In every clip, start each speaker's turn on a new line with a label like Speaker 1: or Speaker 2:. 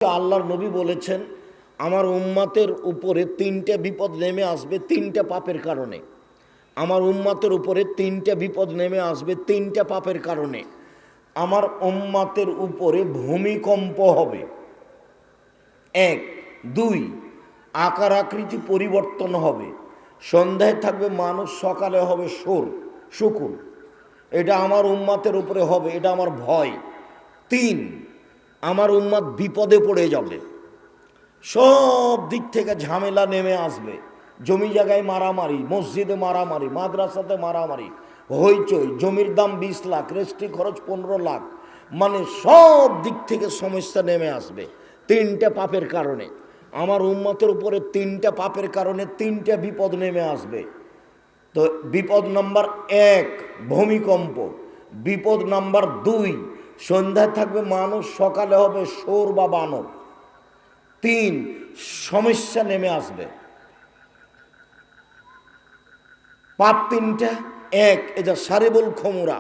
Speaker 1: আল্লাহর নবী বলেছেন, আমার উম্মতের উপরে তিনটে বিপদ নেমে আসবে তিনটে পাপের কারণে। আমার উম্মতের উপরে তিনটে বিপদ নেমে আসবে তিনটে পাপের কারণে। আমার উম্মতের উপরে ভূমিকম্প হবে, এক। দুই, আকার আকৃতি পরিবর্তন হবে। সন্ধ্যায় থাকবে মানুষ, সকালে হবে শুকুর। এটা আমার উম্মতের উপরে হবে, এটা আমার ভয়। তিন, আমার উম্মত বিপদে পড়ে যাবে, সব দিক থেকে ঝামেলা নেমে আসবে। জমি জায়গায় মারামারি, মসজিদে মারামারি, মাদ্রাসাতে মারামারি, হইচই, জমির দাম 20 লাখ, রেজিস্ট্রি খরচ 15 লাখ, মানে সব দিক থেকে সমস্যা নেমে আসবে তিনটে পাপের কারণে। আমার উম্মতের উপরে তিনটে পাপের কারণে তিনটে বিপদ নেমে আসবে। তো বিপদ নাম্বার 1 ভূমিকম্প, বিপদ নাম্বার 2 সন্ধ্যায় থাকবে মানুষ, সকালে হবে শোর বা বানর। 3 সমস্যা নেমে আসবে। পাপ তিনটা। 1 এটা সারেবুল খমুরা,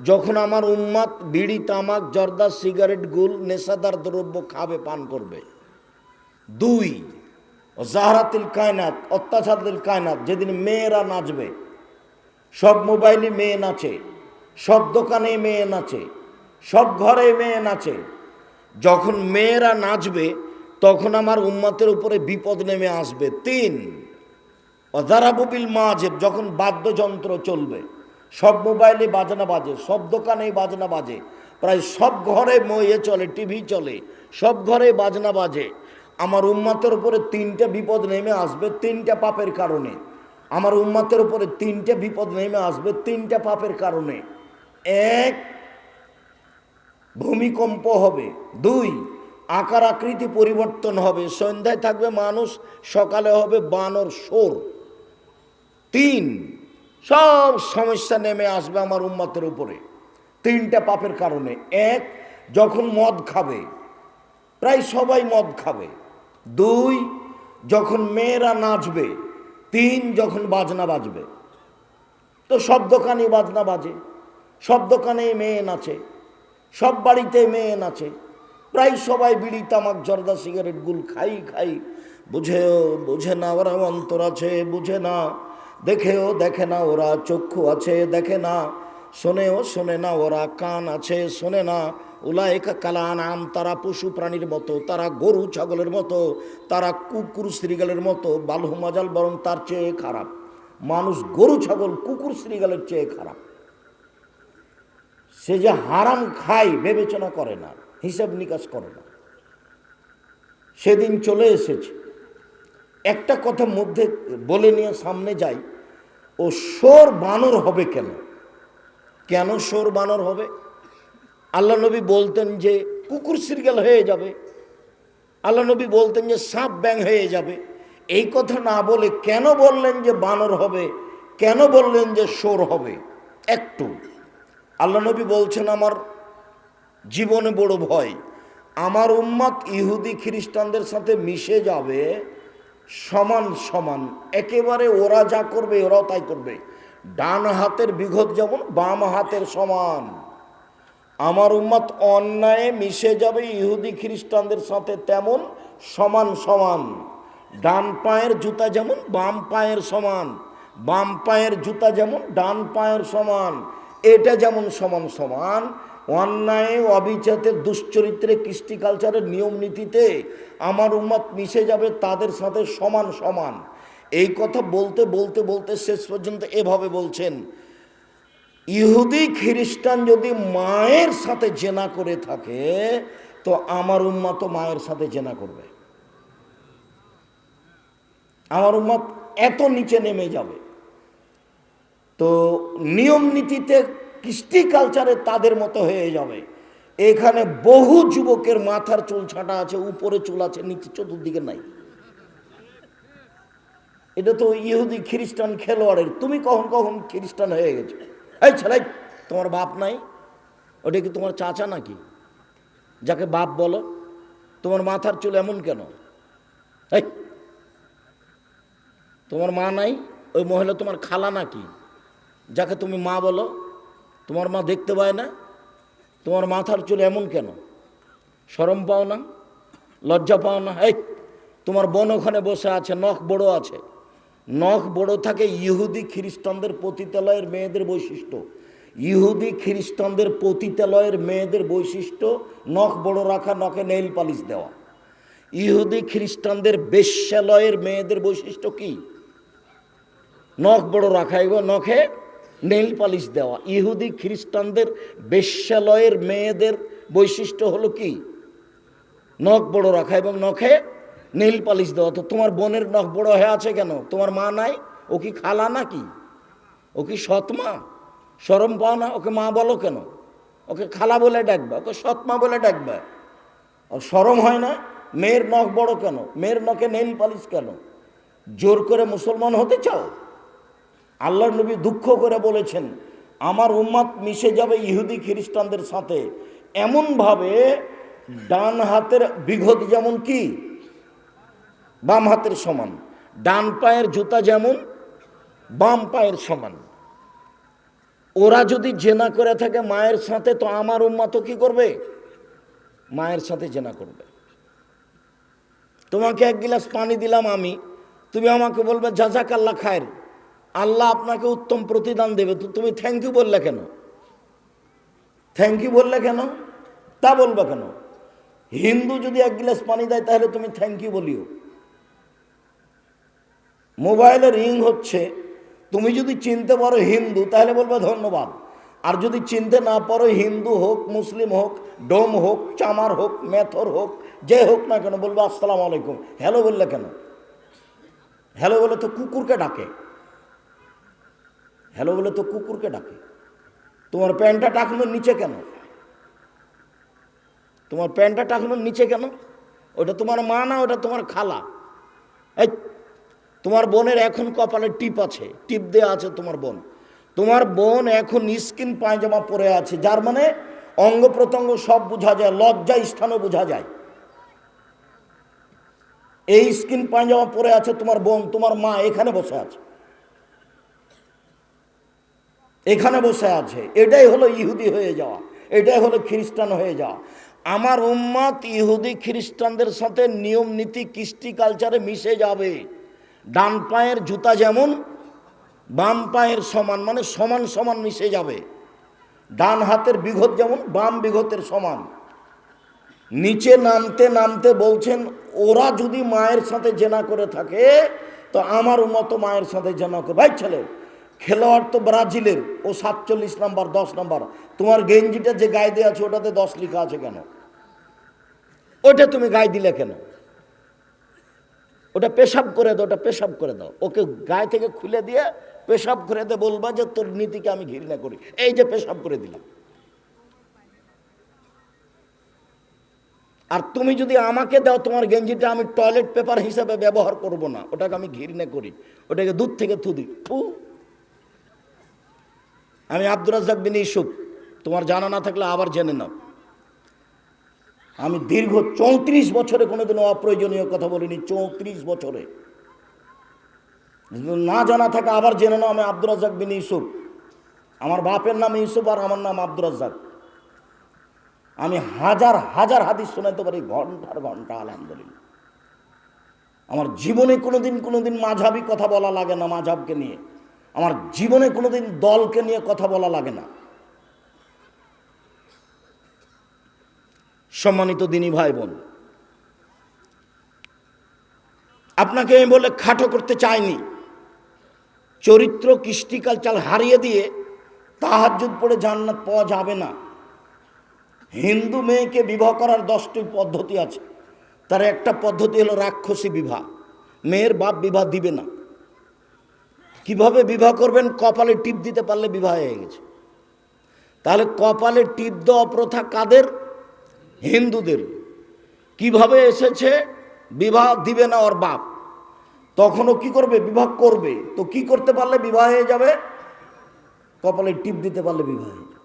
Speaker 1: যখন আমার উম্মাত বিড়ি, তামাক, জর্দা, সিগারেট, গুল, নেশাদার দ্রব্য খাবে, পান করবে। 2 জাহরাতিল কায়নাত, অত্যাচারিল কায়নাত, যেদিন মেয়েরা নাচবে, সব মোবাইলে মেয়ে নাচে, সব দোকানে মেয়ে নাচে, সব ঘরে মেয়ে নাচে। যখন মেয়েরা নাচবে তখন আমার উম্মতের উপরে বিপদ নেমে আসবে। 3 অজারাবুবিল মাজেব, যখন বাদ্যযন্ত্র চলবে, সব মোবাইলে বাজনা বাজে, সব দোকানে বাজনা বাজে, প্রায় সব ঘরে মেয়ে চলে, টিভি চলে, সব ঘরে বাজনা বাজে। আমার উম্মতের উপরে তিনটে বিপদ নেমে আসবে তিনটে পাপের কারণে। আমার উম্মতের উপরে তিনটে বিপদ নেমে আসবে তিনটে পাপের কারণে। 1 ভূমিকম্প হবে। 2 আকার আকৃতি পরিবর্তন হবে, সন্ধ্যায় থাকবে মানুষ, সকালে হবে বানর, শোর। 3 সব সমস্যা নেমে আসবে আমার উম্মতের উপরে তিনটা পাপের কারণে। 1 যখন মদ খাবে, প্রায় সবাই মদ খাবে। 2 যখন মেয়েরা নাচবে। 3 যখন বাজনা বাজবে। তো সব দোকানে বাজনা বাজে, সব দোকানেই মেয়ে নাচে, সব বাড়িতে মেয়ে নাচে, প্রায় সবাই বিড়ি, তামাক, জর্দা, সিগারেট, গুল খাই। বুঝে না ওরা অন্তর আছে, বুঝে না, দেখেও দেখে না ওরা চক্ষু আছে, দেখে না, শোনে না ওরা কান আছে, শোনে না। উলায়েকা কালানাম, তারা পশু প্রাণীর মতো, তারা গরু ছাগলের মতো, তারা কুকুর শ্রীগালের মতো, বালহুমাজাল, বরং তার চেয়ে খারাপ। মানুষ গরু ছাগল কুকুর শ্রীগালের চেয়ে খারাপ। সে যে হারাম খায় বিবেচনা করে না, হিসাব নিকাশ করে না। সেদিন চলে এসেছে। একটা কথা মধ্যে বলে নিয়ে সামনে যাই, ও শোর বানর হবে কেন? কেন শোর বানর হবে? আল্লাহ নবী বলতেন যে কুকুর শ্রীগাল হয়ে যাবে, আল্লাহ নবী বলতেন যে সাপ ব্যাং হয়ে যাবে। এই কথা না বলে কেন বললেন যে বানর হবে, কেন বললেন যে শোর হবে? একটু আল্লাহ নবী বলছেন, আমার জীবনে বড় ভয়, আমার উম্মত ইহুদি খ্রিস্টানদের সাথে মিশে যাবে সমান সমান, একেবারে ওরা যা করবে ওরাও তাই করবে। ডান হাতের বিঘত যেমন বাম হাতের সমান। আমার উম্মত অন্যায়ে মিশে যাবে ইহুদি খ্রিস্টানদের সাথে তেমন সমান সমান। ডান পায়ের জুতা যেমন বাম পায়ের সমান, বাম পায়ের জুতা যেমন ডান পায়ের সমান, এটা যেমন সমান সমান, অন্যায়, অবিচারে, দুশ্চরিত্রে, কৃষ্টি কালচারের নিয়ম নীতিতে আমার উম্মত মিশে যাবে তাদের সাথে সমান সমান। এই কথা বলতে বলতে বলতে শেষ পর্যন্ত এভাবে বলছেন, ইহুদি খ্রিস্টান যদি মায়ের সাথে জেনা করে থাকে তো আমার উম্মত মায়ের সাথে জেনা করবে। আমার উম্মত এত নিচে নেমে যাবে। তো নিয়ম নীতিতে, কৃষ্টি কালচারে তাদের মতো হয়ে যাবে। এখানে বহু যুবকের মাথার চুল ছাঁটা আছে, উপরে চুল আছে, নিচে চতুর্দিকে নাই। এটা তো ইহুদি খ্রিস্টান খেলোয়াড়ের। তুমি কখন কখন খ্রিস্টান হয়ে গেছো? এই ছেলে, তোমার বাপ নাই? ওটা কি তোমার চাচা নাকি যাকে বাপ বলো? তোমার মাথার চুল এমন কেন? এই, তোমার মা নাই? ওই মহিলা তোমার খালা নাকি যাকে তুমি মা বলো? তোমার মা দেখতে পায় না? তোমার মাথার চুল এমন কেন? শরম পাও না? লজ্জা পাও না? এই তোমার বোন ওখানে বসে আছে, নখ বড় আছে। নখ বড় থাকে ইহুদি খ্রিস্টানদের পতিতালয়ের মেয়েদের বৈশিষ্ট্য। ইহুদি খ্রিস্টানদের পতিতালয়ের মেয়েদের বৈশিষ্ট্য নখ বড় রাখা, নখে নেইল পালিশ দেওয়া। ইহুদি খ্রিস্টানদের বেশ্যালয়ের মেয়েদের বৈশিষ্ট্য কি? নখ বড় রাখা এবং নখে নেইল পালিশ দেওয়া। ইহুদি খ্রিস্টানদের বেশ্যালয়ের মেয়েদের বৈশিষ্ট্য হলো কি? নখ বড় রাখা এবং নখে নেইল পালিশ দেওয়া। তো তোমার বোনের নখ বড় হয়ে আছে কেন? তোমার মা নাই? ও কি খালা নাকি? ও কি সৎ মা? শরম পাও না? ওকে মা বলো কেন? ওকে খালা বলে ডাকবে, ওকে সৎ মা বলে ডাকবে। আর শরম হয় না? মেয়ের নখ বড় কেন? মেয়ের নখে নেইল পালিশ কেন? জোর করে মুসলমান হতে চাও? আল্লাহর নবী দুঃখ করে বলেছেন, আমার উম্মত মিশে যাবে ইহুদি খ্রিস্টানদের সাথে এমনভাবে, ডান হাতের বিঘত যেমন কি বাম হাতের সমান, ডান পায়ের জুতা যেমন বাম পায়ের সমান। ওরা যদি জেনা করে থাকে মায়ের সাথে, তো আমার উম্মত কি করবে? মায়ের সাথে জেনা করবে। তোমাকে এক গিলাস পানি দিলাম আমি, তুমি আমাকে বলবে জাযাকাল্লাহ খায়ের, আল্লাহ আপনাকে উত্তম প্রতিদান দেবে। তো তুমি থ্যাংক ইউ বললে কেন? থ্যাংক ইউ বললে কেন? তা বলবে কেন? হিন্দু যদি এক গ্লাস পানি দেয় তাহলে তুমি থ্যাংক ইউ বলিও। মোবাইলে রিং হচ্ছে, তুমি যদি চিনতে পারো হিন্দু তাহলে বলবে ধন্যবাদ। আর যদি চিনতে না পারো, হিন্দু হোক, মুসলিম হোক, ডোম হোক, চামার হোক, মেথর হোক, যে হোক না কেন, বলবে আসসালামু আলাইকুম। হ্যালো বললে কেন? হ্যালো বলে তো কুকুরকে ডাকে। হ্যালো বলে তো কুকুরকে ডাকে। তোমার প্যান্টটা টাকনোর নিচে কেন? তোমার প্যান্টটা টাকনোর নিচে কেন? ওটা তোমার মা না, ওটা তোমার খালা। এই তোমার বোনের এখন কপালে টিপ আছে, টিপ দেওয়া আছে তোমার বোন। তোমার বোন এখন স্কিন পায়জামা পরে আছে, যার মানে অঙ্গ প্রত্যঙ্গ সব বোঝা যায়, লজ্জা স্থানও বোঝা যায়। এই স্কিন পায়জামা পরে আছে তোমার বোন, তোমার মা এখানে বসে আছে, এখানে বসে আছে। এটাই হলো ইহুদি হয়ে যাওয়া, এটাই হলো খ্রিস্টান হয়ে যাওয়া। আমার উম্মত ইহুদি খ্রিস্টানদের সাথে নিয়ম নীতি কৃষ্টি কালচারে মিশে যাবে। ডান পায়ের জুতা যেমন বাম পায়ের সমান, মানে সমান সমান মিশে যাবে। ডান হাতের বিঘত যেমন বাম বিঘতের সমান। নিচে নামতে নামতে বলছেন, ওরা যদি মায়ের সাথে জেনা করে থাকে তো আমার মতো মায়ের সাথে জেনা করে। ভাই ছেলে, খেলোয়াড় তো ব্রাজিলের, ও 47 নাম্বার 10 নাম্বার। তোমার গেঞ্জিটা যে গায়ে দেওয়া আছে ওটাতে 10 লেখা আছে কেন? ওটা তুমি গায়ে দিলে কেন? ওটা পেশাব করে দাও, ওটা পেশাব করে দাও। ওকে গায়ে থেকে খুলে দিয়ে পেশাব করে দে, বলবা যে তোর নীতিকে আমি ঘৃণা করি, এই যে পেশাব করে দিলাম। আর তুমি যদি আমাকে দাও তোমার গেঞ্জিটা, আমি টয়লেট পেপার হিসাবে ব্যবহার করব না, ওটাকে আমি ঘৃণা করি, ওটাকে দূর থেকে থু দিই। আমি আব্দুর রাজ্জাক বিন ইউসুফ, তোমার জানা না থাকলে আবার জেনে নাও। আমি দীর্ঘ 34 বছরে কোনোদিনও অপ্রয়োজনীয় কথা বলিনি। 34 বছরে, না জানা থাকে আবার জেনে নাও। আমি আব্দুর রাজ্জাক বিন ইউসুফ, আমার বাপের নাম ইউসুফ আর আমার নাম আব্দুর রাজ্জাক। আমি হাজার হাজার হাদিস শোনাতে পারি, ঘন্টার ঘন্টা, আলহামদুলিল্লাহ। আমার জীবনে কোনোদিন মাঝহাবি কথা বলা লাগে না, মাঝহাবকে নিয়ে। আমার জীবনে কোনোদিন দলকে নিয়ে কথা বলা লাগে না। সম্মানিত দিনী ভাই বোন, আপনাকে আমি বলে খাটো করতে চাইনি। চরিত্র কৃষ্টি কালচার হারিয়ে দিয়ে তাহাজ্জুদ পড়ে জান্নাত পাওয়া যাবে না। হিন্দু মেয়েকে বিবাহ করার 10টি পদ্ধতি আছে, তার একটা পদ্ধতি হলো রাক্ষসী বিবাহ। মেয়ের বাপ বিবাহ দিবে না। কিভাবে বিবাহ করবেন? কপালে টিপ দিতে পারলে বিবাহ হয়ে গেছে। তাহলে কপালে টিপ দেওয়া প্রথা কাদের? হিন্দুদের। কিভাবে এসেছে? বিবাহ দিবে না ওর বাপ, তখনও কি করবে? বিবাহ করবে। তো কি করতে পারলে বিবাহ হয়ে যাবে? কপালে টিপ দিতে পারলে বিবাহ হয়ে যাবে।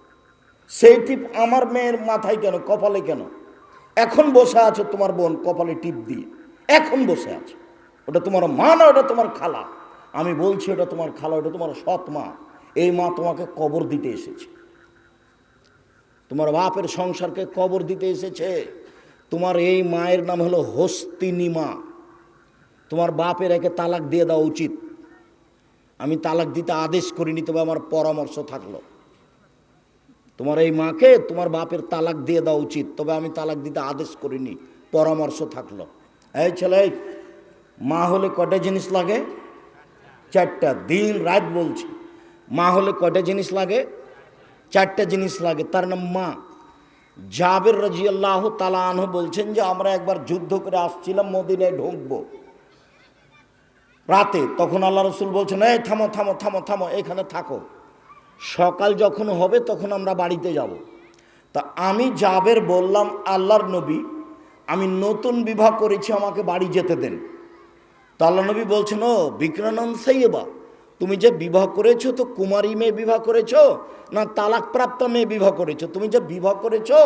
Speaker 1: সেই টিপ আমার মেয়ের মাথায় কেন, কপালে কেন? এখন বসে আছে তোমার বোন কপালে টিপ দিয়ে, এখন বসে আছে। ওটা তোমার মা না, ওটা তোমার খালা। আমি বলছি ওটা তোমার খালা, ওটা তোমার সৎ মা। এই মা তোমাকে কবর দিতে এসেছে, তোমার বাপের সংসারকে কবর দিতে এসেছে। তোমার এই মায়ের নাম হলো হস্তিনী মা, তোমার বাপের একে তালাক দিয়ে দেওয়া উচিত। আমি তালাক দিতে আদেশ করিনি, তবে আমার পরামর্শ থাকলো, তোমার এই মাকে তোমার বাপের তালাক দিয়ে দেওয়া উচিত, তবে আমি তালাক দিতে আদেশ করিনি, পরামর্শ থাকলো। এই ছেলে, মা হলে কয়টা জিনিস লাগে? 4টা। দিন রাত বলছি, মা হলে কয়টা জিনিস লাগে? 4টা জিনিস লাগে, তার নাম মা। জাবের রাদিয়াল্লাহু তাআলা আনহু বলছেন যে আমরা একবার যুদ্ধ করে আসছিলাম, মদিনায় ঢুকবো রাতে, তখন আল্লাহ রসুল বলছেন, এই থামো থামো থামো থামো, এখানে থাকো, সকাল যখন হবে তখন আমরা বাড়িতে যাব। তা আমি জাবের বললাম, আল্লাহর নবী, আমি নতুন বিবাহ করেছি, আমাকে বাড়ি যেতে দেন। তা আল্লাহ নবী বলছেন, ও বিক্রানন সাইয়েবা, তুমি যে বিবাহ করেছো তো কুমারী মেয়ে বিবাহ করেছো না তালাকপ্রাপ্তা মেয়ে বিবাহ করেছো? তুমি যে বিবাহ করেছো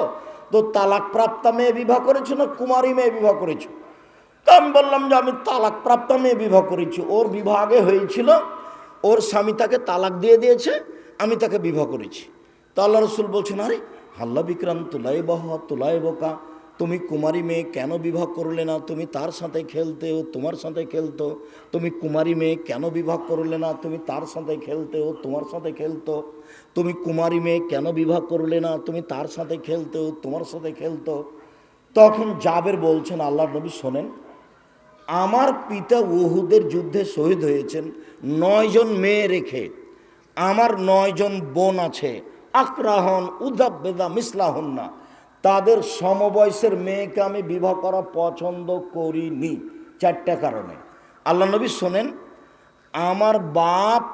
Speaker 1: তো তালাকপ্রাপ্তা মেয়ে বিবাহ করেছো না কুমারী মেয়ে বিবাহ করেছো? তো আমি বললাম যে আমি তালাকপ্রাপ্তা মেয়ে বিবাহ করেছি, ওর বিবাহ আগে হয়েছিল, ওর স্বামী তাকে তালাক দিয়ে দিয়েছে, আমি তাকে বিবাহ করেছি। তো আল্লাহ রসুল বলছেন, আরে হাল্লা বিক্রাম তুলাই বহ তুলাই বোকা, তুমি কুমারী মেয়ে কেন বিবাহ করলে না? তুমি তার সাথে খেলতে, ও তোমার সাথে খেলতো। তুমি কুমারী মেয়ে কেন বিবাহ করলে না? তুমি তার সাথে খেলতে, ও তোমার সাথে খেলতো। তুমি কুমারী মেয়ে কেন বিবাহ করলে না? তুমি তার সাথে খেলতে, ও তোমার সাথে খেলতো। তখন জাবের বলছেন, আল্লাহর নবী শোনেন, আমার পিতা উহুদের যুদ্ধে শহীদ হয়েছেন 9 জন মেয়ে রেখে, আমার 9 জন বোন আছে, আকরাহন উদাব্বেদা মিসলাহন না, তাদের সমবয়সের মেয়েকে আমি বিবাহ করা পছন্দ করিনি। 4টা কারণে। আল্লাহ নবী শোনেন, আমার বাপ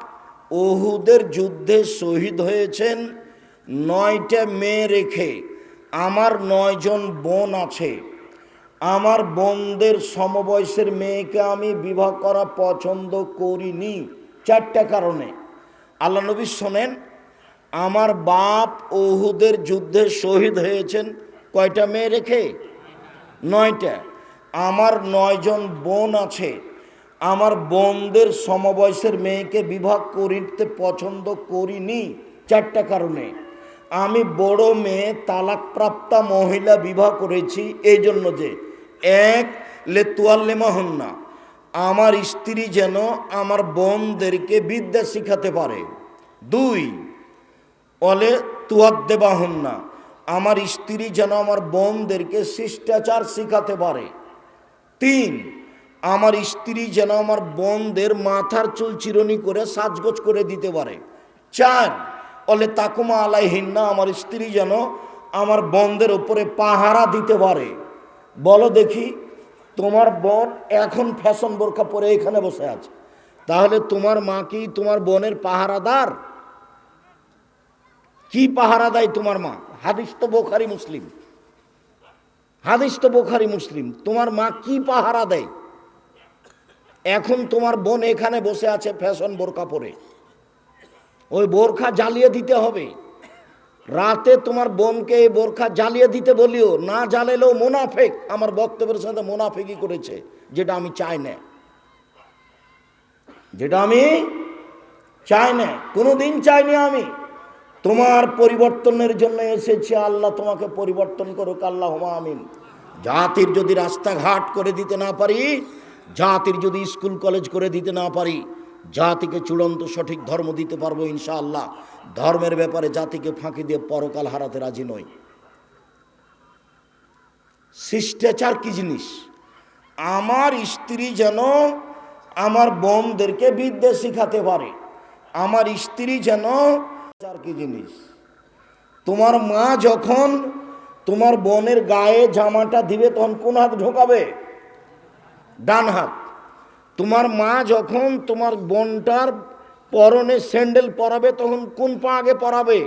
Speaker 1: উহুদের যুদ্ধে শহীদ হয়েছেন 9টা মেয়ে রেখে, আমার 9 জন বোন আছে, আমার বোনদের সমবয়সের মেয়েকে আমি বিবাহ করা পছন্দ করিনি। 4টা কারণে। আল্লাহ নবী শোনেন, আমার বাপ উহুদের যুদ্ধে শহীদ হয়েছেন কয়টা মেয়ে রেখে? 9টা। আমার 9 জন বোন আছে, আমার বোনদের সমবয়সের মেয়েকে বিবাহ করিতে পছন্দ করিনি। 4টা কারণে। আমি বড় মেয়ে তালাকপ্রাপ্তা মহিলা বিবাহ করেছি এই জন্য যে, 1 লে তুয়াল্লেমা হন না, আমার স্ত্রী যেন আমার বোনদেরকে বিদ্যা শিখাতে পারে। 2 অলে তুয়াদ্দেবা হন না, আমার স্ত্রী যেন আমার বোনদেরকে শিষ্টাচার শিখাতে পারে। 3 আমার স্ত্রী যেন আমার বোনদের মাথার চুল চিরুনি করে সাজগোজ করে দিতে পারে। 4 অলে তাকুমা আলাইহিন্না, আমার স্ত্রী যেন আমার বোনদের উপরে পাহারা দিতে পারে। বলো দেখি, তোমার বোন এখন ফ্যাশন বোরকা পরে এখানে বসে আছে, তাহলে তোমার মা কি তোমার বোনের পাহারাদার? কি পাহারা দেয় তোমার মা? হাদিস তো বোখারি মুসলিম, হাদিস তো বোখারি মুসলিম। তোমার মা কি পাহারা দেয়? এখন তোমার বোন এখানে বসে আছে ফ্যাশন বোরকা পরে, ওই বোরখা জ্বালিয়ে দিতে হবে। রাতে তোমার বোনকে এই বোরখা জ্বালিয়ে দিতে বলিও, না জ্বালেলেও মুনাফিক, আমার বক্তব্যের সাথে মুনাফিকই করেছে, যেটা আমি চাই না, যেটা আমি চাই না, কোনোদিন চাইনি আমি। তোমার পরিবর্তনের জন্য এসেছি, আল্লাহ তোমাকে পরিবর্তন করুক, আল্লাহুম্মা আমিন। জাতির যদি রাস্তাঘাট করে দিতে না পারি, জাতির যদি স্কুল কলেজ করে দিতে না পারি, জাতিকে চূড়ান্ত সঠিক ধর্ম দিতে পারবো ইনশাআল্লাহ। ধর্মের ব্যাপারে জাতিকে ফাঁকি দিয়ে পরকাল হারাতে রাজি নই। শিষ্টাচার কি জিনিস? আমার স্ত্রী যেন আমার বোনদেরকে বিদ্যা শিখাতে পারে, আমার স্ত্রী যেন, কি জিনিস? তোমার মা যখন তোমার বোনের গায়ে জামাটা দিবে তখন কোন হাত ঢোকাবে? ডান হাত। তোমার মা যখন তোমার বোনটার পরনে স্যান্ডেল পরাবে তখন কোন পা আগে পরাবে?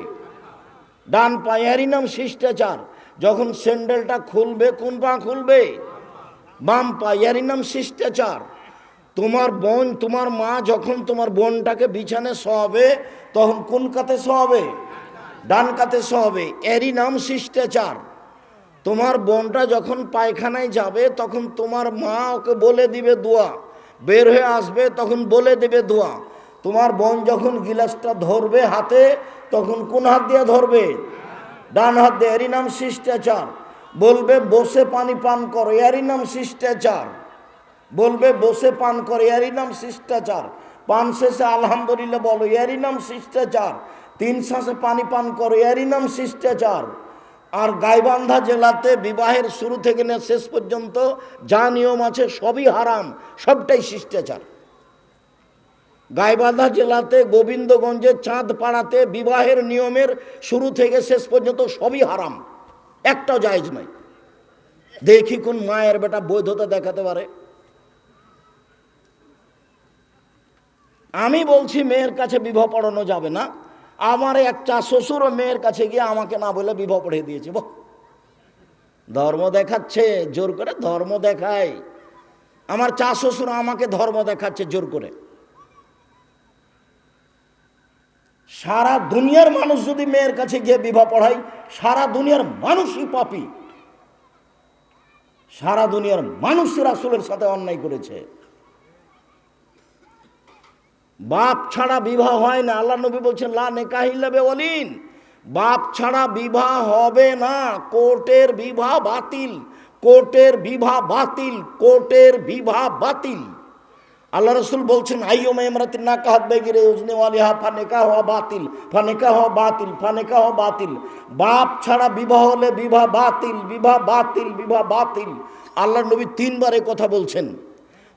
Speaker 1: ডান পা। এরই নাম শিষ্টাচার। যখন স্যান্ডেলটা খুলবে কোন পা খুলবে? বাম পা। এরই নাম শিষ্টাচার। তোমার বোন, তোমার মা যখন তোমার বোনটাকে বিছানে শোয়াবে তখন কোন কাতে শোয়াবে? ডান কাতে শোয়াবে। এরই নাম শিষ্টাচার। তোমার বোনটা যখন পায়খানায় যাবে তখন তোমার মা ওকে বলে দিবে দোয়া, বের হয়ে আসবে তখন বলে দেবে দোয়া। তোমার বোন যখন গিলাসটা ধরবে হাতে তখন কোন হাত দিয়ে ধরবে? ডান হাত দিয়ে। এরই নাম শিষ্টাচার। বলবে বসে পানি পান করো, এরই নাম শিষ্টাচার। বলবে বসে পান করো, এরই নাম শিষ্টাচার। পান শেষে আলহামদুলিল্লাহ বলো, এরই নাম শিষ্টাচার। 3 শ্বাসে পানি পান করো, এরই নাম শিষ্টাচার। আর গাইবান্ধা জেলাতে বিবাহের শুরু থেকে নিয়ে শেষ পর্যন্ত যা নিয়ম আছে সবই হারাম, সবটাই শিষ্টাচার। গাইবান্ধা জেলাতে গোবিন্দগঞ্জে চাঁদপাড়াতে বিবাহের নিয়মের শুরু থেকে শেষ পর্যন্ত সবই হারাম, একটাও জায়েজ নাই। দেখি কোন মায়ের বেটা বৈধতা দেখাতে পারে। আমি বলছি মেয়ের কাছে বিবাহ পড়ানো যাবে না। আমার এক চা শ্বশুরও মেয়ের কাছে গিয়ে আমাকে না বলে বিবাহ পড়িয়ে দিয়েছে। ধর্ম দেখাচ্ছে জোর করে, ধর্ম দেখায়। আমার চা শ্বশুর আমাকে ধর্ম দেখাচ্ছে জোর করে। সারা দুনিয়ার মানুষ যদি মেয়ের কাছে গিয়ে বিবাহ পড়ায়, সারা দুনিয়ার মানুষই পাপী। সারা দুনিয়ার মানুষ রাসূলের সাথে অন্যায় করেছে। বাপ ছাড়া বিবাহ হয় না। আল্লাহ নবী বলছেন লা নিকাহ ইল্লা বিওয়ালিন, বাপ ছাড়া বিবাহ হবে না। কোর্টের বিবাহ বাতিল, কোর্টের বিবাহ বাতিল, কোর্টের বিবাহ বাতিল। আল্লাহ রসুল বলছেন আইয়ুমা ইমরাতিন নাকাহাত বিগাইরি ইজনি ওয়ালিহা ফানিকাহ বাতিল, ফানিকাহ বাতিল, ফানিকাহ বাতিল। বাপ ছাড়া বিবাহ হলে বিবাহ বাতিল, বিবাহ বাতিল, বিবাহ বাতিল। আল্লাহ নবী 3 বার এই কথা বলছেন।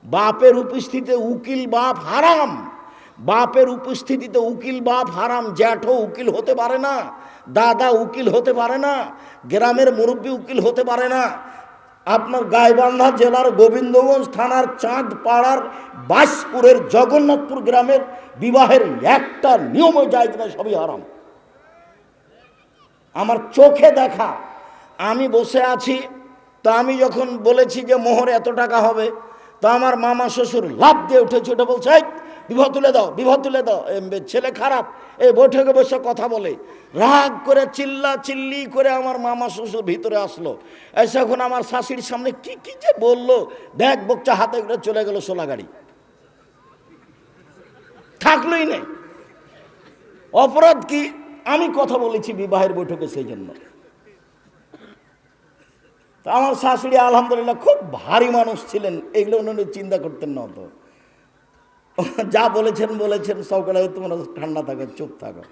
Speaker 1: বাপের উপস্থিতিতে উকিল বাপ হারাম, বাপের উপস্থিতিতে উকিল বাপ হারাম। জ্যাঠও উকিল হতে পারে না, দাদা উকিল হতে পারে না, গ্রামের মুরব্বী উকিল হতে পারে না। আপনার গাইবান্ধা জেলার গোবিন্দগঞ্জ থানার চাঁদপাড়ার বাইশপুরের জগন্নাথপুর গ্রামের বিবাহের একটা নিয়মও জায়েজ না, সবই হারাম। আমার চোখে দেখা, আমি বসে আছি, তো আমি যখন বলেছি যে মোহর এত টাকা হবে, তো আমার মামা শ্বশুর লাফ দিয়ে উঠেছে, ওটা বলছে বিবাহ তুলে দাও, বিবাহ তুলে দাও। ছেলে খারাপ, এই বৈঠকে বসে কথা বলে। রাগ করে চিল্লা চিল্লি করে আমার মামা শ্বশুর ভিতরে আসলো। এসে এখন আমার শাশুড়ির সামনে কি কি যে বললো, ব্যাগ বকচা হাতে করে চলে গেল সোলা গাড়ি, থাকলোই নেই। অপরাধ কি? আমি কথা বলেছি বিবাহের বৈঠকে, সেই জন্য। আমার শাশুড়ি আলহামদুলিল্লাহ খুব ভারী মানুষ ছিলেন, এগুলো উনি চিন্তা করতেন না। তো যা বলেছেন বলেছেন, সকালে তোমরা ঠান্ডা থাকো, চুপ থাকো।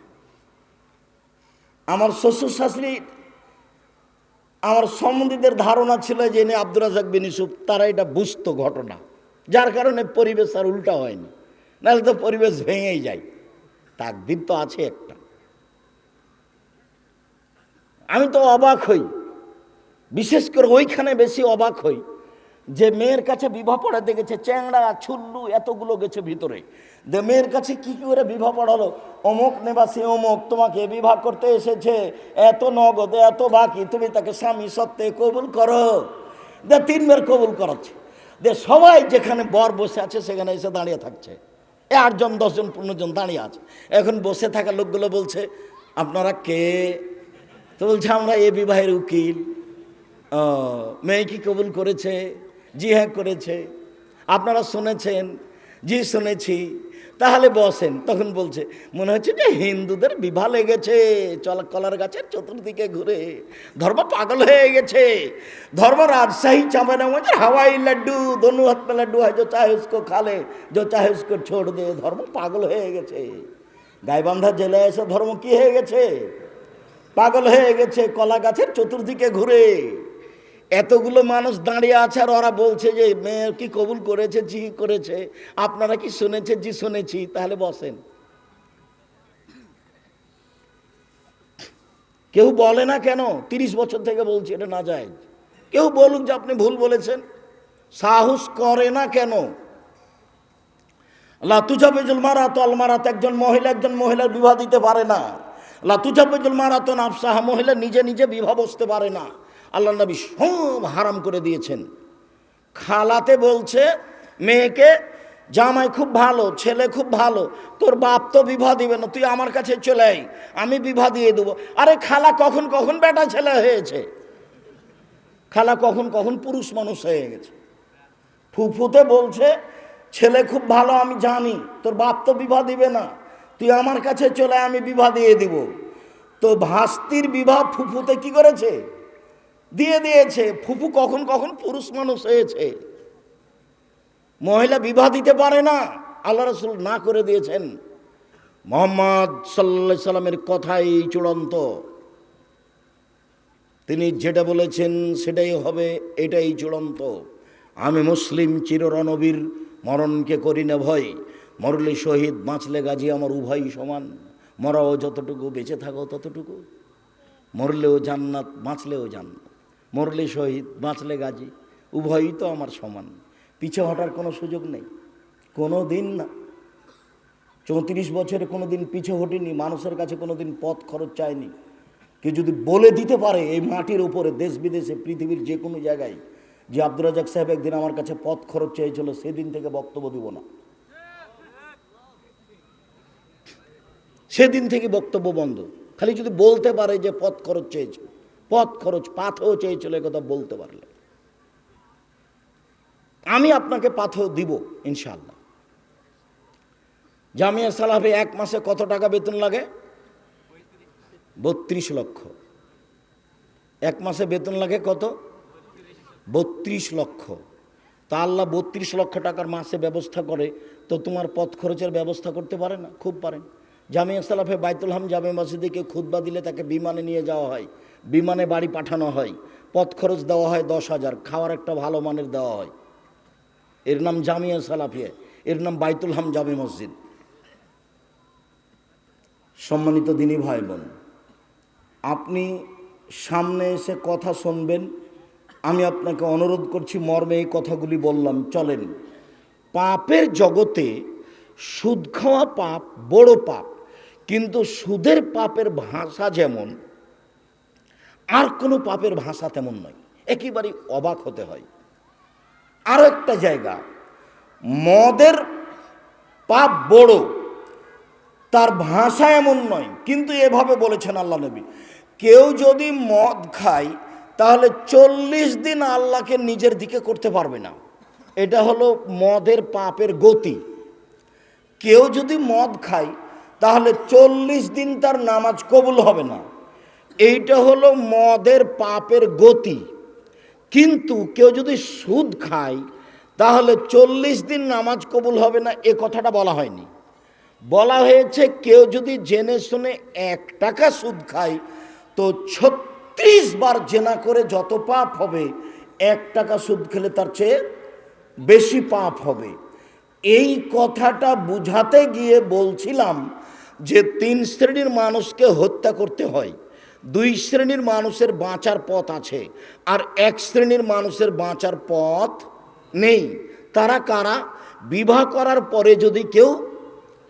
Speaker 1: আমার শ্বশুর শাশুড়ি, আমার সম্বন্ধীদের ধারণা ছিল যে ইনি আব্দুর রাজ্জাক বিন ইউসুফ, তারা এটা বুঝতো ঘটনা, যার কারণে পরিবেশ আর উল্টা হয়নি, নাহলে তো পরিবেশ ভেঙেই যায়। তাকদীর তো আছে একটা। আমি তো অবাক হই, বিশেষ করে ওইখানে বেশি অবাক হই যে মেয়ের কাছে বিবাহ পড়াতে গেছে, চ্যাংড়া ছুল্লু এতগুলো গেছে ভিতরে, যে মেয়ের কাছে কি করে বিবাহ পড়ালো। অমুক নিবাসী অমুক তোমাকে বিবাহ করতে এসেছে, এত নগদ এত বাকি, তুমি তাকে স্বামী সত্ত্বে কবুল করো। 3 বার কবুল করাচ্ছে। সবাই যেখানে বর বসে আছে সেখানে এসে দাঁড়িয়ে থাকছে, 8 জন 10 জন 15 জন দাঁড়িয়ে আছে। এখন বসে থাকা লোকগুলো বলছে আপনারা কে? তো বলছে আমরা এ বিবাহের উকিল। মেয়ে কি কবুল করেছে? জি হ্যাঁ করেছে। আপনারা শুনেছেন? জি শুনেছি। তাহলে বসেন। তখন বলছে মনে হচ্ছে যে হিন্দুদের বিবাহ লেগেছে কলার গাছের চতুর্দিকে ঘুরে, ধর্ম পাগল হয়ে গেছে। ধর্ম রাজশাহী চাঁপাইনবাবগঞ্জের হাওয়াই লাড্ডু, দোনো হাত में लड्डू है जो चाहे उसको खा ले, जो चाहे उसको छोड़ दे। ধর্ম পাগল হয়ে গেছে। গাইবান্ধা জেলায় এসে ধর্ম কি হয়ে গেছে? পাগল হয়ে গেছে, কলা গাছের চতুর্দিকে ঘুরে। এতগুলো মানুষ দাঁড়িয়ে আছে আর ওরা বলছে যে মেয়ে কি কবুল করেছে? জি করেছে। আপনারা কি শুনেছেন? জি শুনেছি। তাহলে বসেন। কেউ বলে না কেন? 30 বছর থেকে বলছি এটা না যায়। কেউ বলুক যে আপনি ভুল বলেছেন, সাহস করে না কেন? লা তুজাবিজুল মারাতু আল মারাত, একজন মহিলার বিবাহ দিতে পারে না। লা তুজাবিজুল মারাতু নাফসাহা, মহিলা নিজে নিজে বিবাহ বসতে পারে না। আল্লাহ নবী সব হারাম করে দিয়েছেন। খালাতে বলছে মেয়েকে, জামাই খুব ভালো, ছেলে খুব ভালো, তোর বাপ তো বিবাহ দিবে না, তুই আমার কাছে চলে আয়, আমি বিবাহ দিয়ে দেবো। আরে খালা কখন কখন বেটা ছেলে হয়েছে, খালা কখন কখন পুরুষ মানুষ হয়ে গেছে। ফুফুতে বলছে ছেলে খুব ভালো, আমি জানি, তোর বাপ তো বিবাহ দিবে না, তুই আমার কাছে চলে আয়, আমি বিবাহ দিয়ে দিব। তো ভাস্তির বিবাহ ফুফুতে কি করেছে? দিয়ে দিয়েছে। ফুফু কখন কখন পুরুষ মানুষ হয়েছে, মহিলা বিবাহ দিতে পারে না, আল্লাহ রাসূল না করে দিয়েছেন। মুহাম্মদ সাল্লাল্লাহু আলাইহি সাল্লামের কথাই চূড়ান্ত, তিনি যেটা বলেছেন সেটাই হবে, এটাই চূড়ান্ত। আমি মুসলিম চিররণবীর, মরণকে করি না ভয়, মরলে শহীদ বাঁচলে গাজী, আমার উভয়ই সমান। মরাও যতটুকু, বেঁচে থাকো ততটুকু, মরলেও জান্নাত বাঁচলেও জান্নাত, মরলে শহীদ বাঁচলে গাজী, উভয়ই তো আমার সমান। পিছে হটার কোনো সুযোগ নেই, কোনো দিন না। 34 বছরে কোনো দিন পিছে হটিনি, মানুষের কাছে কোনো দিন পথ খরচ চায়নি। কেউ যদি বলে দিতে পারে এই মাটির উপরে, দেশ বিদেশে, পৃথিবীর যে কোনো জায়গায়, যে আব্দুর রাজ্জাক সাহেব একদিন আমার কাছে পথ খরচ চেয়েছিল, সেদিন থেকে বক্তব্য দিব না, সেদিন থেকে বক্তব্য বন্ধ। খালি যদি বলতে পারে যে পথ খরচ চেয়েছিল, পথ খরচ পাথেও চেয়েছিল, কথা বলতে পারলে আমি আপনাকে পাথেও দিব ইনশাআল্লাহ। জামিয়া সালাফে এক মাসে কত টাকা বেতন লাগে? 32 লক্ষ। এক মাসে বেতন লাগে কত? 32 লক্ষ। তা আল্লাহ 32 লক্ষ টাকার মাসে ব্যবস্থা করে, তো তোমার পথ খরচের ব্যবস্থা করতে পারে না? খুব পারেন। জামিয়া সালাফে বাইতুল হাম জামে মসজিদে কেউ খুতবা দিলে তাকে বিমানে নিয়ে যাওয়া হয়, বিমানে বাড়ি পাঠানো হয়, পথ খরচ দেওয়া হয় 10,000, খাওয়ার একটা ভালো মানের দেওয়া হয়। এর নাম জামিয়া সালাফিয়া, এর নাম বাইতুল হাম জামে মসজিদ। সম্মানিত দিনী ভাই বোন, আপনি সামনে এসে কথা শুনবেন, আমি আপনাকে অনুরোধ করছি, মর্মে এই কথাগুলি বললাম। চলেন, পাপের জগতে সুদ খাওয়া পাপ, বড় পাপ, কিন্তু সুদের পাপের ভাষা যেমন আর কোনো পাপের ভাষা তেমন নয়, একেবারে অবাক হতে হয়। আরও একটা জায়গা, মদের পাপ বড়, তার ভাষা এমন নয়, কিন্তু এভাবে বলেছেন আল্লাহ নবী, কেউ যদি মদ খায় তাহলে 40 দিন আল্লাহকে নিজের দিকে করতে পারবে না। এটা হলো মদের পাপের গতি। কেউ যদি মদ খায় তাহলে 40 দিন তার নামাজ কবুল হবে না, এইটা হলো মদের পাপের গতি। কিন্তু কেউ যদি সুদ খায় তাহলে 40 দিন নামাজ কবুল হবে না, এ কথাটা বলা হয়নি। বলা হয়েছে কেউ যদি জেনে শুনে 1 টাকা সুদ খায় তো 36 বার জেনা করে যত পাপ হবে, 1 টাকা সুদ খেলে তার চেয়ে বেশি পাপ হবে। এই কথাটা বুঝাতে গিয়ে বলছিলাম যে 3 শ্রেণীর মানুষকে হত্যা করতে হয়, 2 শ্রেণীর মানুষের বাঁচার পথ আছে, আর 1 শ্রেণীর মানুষের বাঁচার পথ নেই। তারা কারা? বিবাহ করার পরে যদি কেউ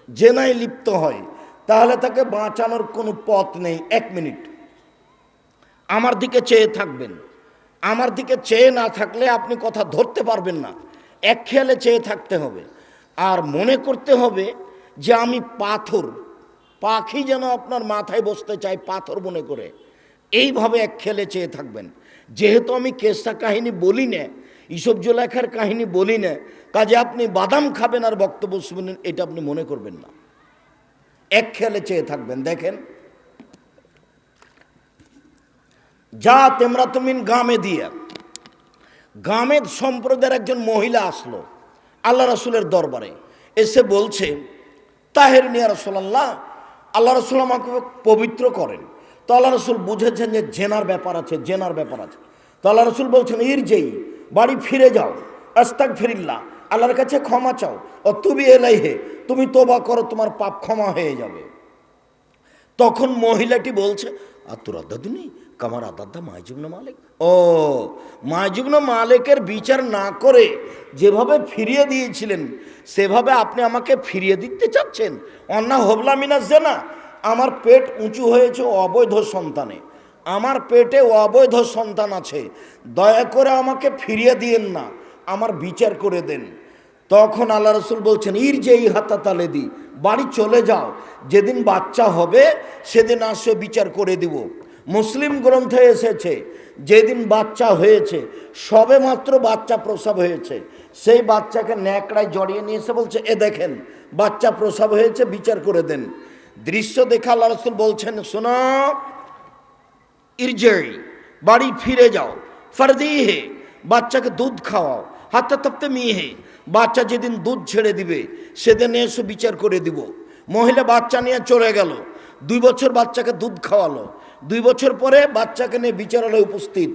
Speaker 1: জেনায় লিপ্ত হয় তাহলে তাকে বাঁচানোর কোনো পথ নেই। 1 মিনিট আমার দিকে চেয়ে থাকবেন, আমার দিকে চেয়ে না থাকলে আপনি কথা ধরতে পারবেন না, এক খেয়ালে চেয়ে থাকতে হবে। আর মনে করতে হবে যে আমি পাথর, পাখি যেন আপনার মাথায় বসতে চাই পাথর মনে করে, এইভাবে এক খেয়ালে চেয়ে থাকবেন। যেহেতু আমি কেসা কাহিনী বলি না, ইসব জোলেখার কাহিনী বলি না, কাজে আপনি বাদাম খাবেন আর বক্তব্য শুনবেন, এটা আপনি মনে করবেন না, এক খেয়ালে চেয়ে থাকবেন। দেখেন, যা তেমরা তুমিন গামে দিয়া, গামেদ সম্প্রদায়ের একজন মহিলা আসলো আল্লাহ রাসূলের দরবারে, এসে বলছে, তাহের নিয়া রাসূলুল্লাহ, আল্লাহ রাসূল আমাকে পবিত্র করেন। তো আল্লাহ রাসূল বুঝেছেন যে জেনার ব্যাপার আছে, জেনার ব্যাপার আছে। তো আল্লাহ রাসূল বলছেন, ইরজেই, বাড়ি ফিরে যাও, আস্তাগফিরিল্লাহ, আল্লাহর কাছে ক্ষমা চাও, ও তুবি ইলাইহি, তুমি তওবা করো, তোমার পাপ ক্ষমা হয়ে যাবে। তখন মহিলাটি বলছে, আতুরাদ্দাদুনি কামার আদাদ্দা মাইজুবনে মালিক। ও, মাইজুবনে মালিকের বিচার না করে যেভাবে ফিরিয়ে দিয়েছিলেন সেভাবে আপনি আমাকে ফিরিয়ে দিতে চাচ্ছেন? অন্না হবলা মিনাজ জানা, আমার পেট উঁচু হয়েছে অবৈধ সন্তানে, আমার পেটে অবৈধ সন্তান আছে, দয়া করে আমাকে ফিরিয়ে দিয়েন না, আমার বিচার করে দেন। তখন আল্লাহ রাসূল বলছেন, ইরজেই হাত্তা তালেদি, বাড়ি চলে যাও, যেদিন বাচ্চা হবে সেদিন আসে বিচার করে দিব। মুসলিম গ্রন্থে এসেছে, যেদিন বাচ্চা হয়েছে, সবে মাত্র বাচ্চা প্রসব হয়েছে, সেই বাচ্চাকে ন্যাকড়ায় জড়িয়ে নিয়ে এসে বলছে, এ দেখেন বাচ্চা প্রসব হয়েছে, বিচার করে দেন। দৃশ্য দেখে আল্লাহ রাসূল বলছেন, শোনো, ইরজেই, বাড়ি ফিরে যাও, ফারদি হে, বাচ্চাকে দুধ খাওয়াও, হাত্তা তাপ্তে মিহে, বাচ্চা যেদিন দুধ ছেড়ে দিবে সেদিন এসে বিচার করে দিব। মহিলা বাচ্চা নিয়ে চলে গেল, 2 বছর বাচ্চাকে দুধ খাওয়ালো, 2 বছর পরে বাচ্চাকে নিয়ে বিচারালয়ে উপস্থিত।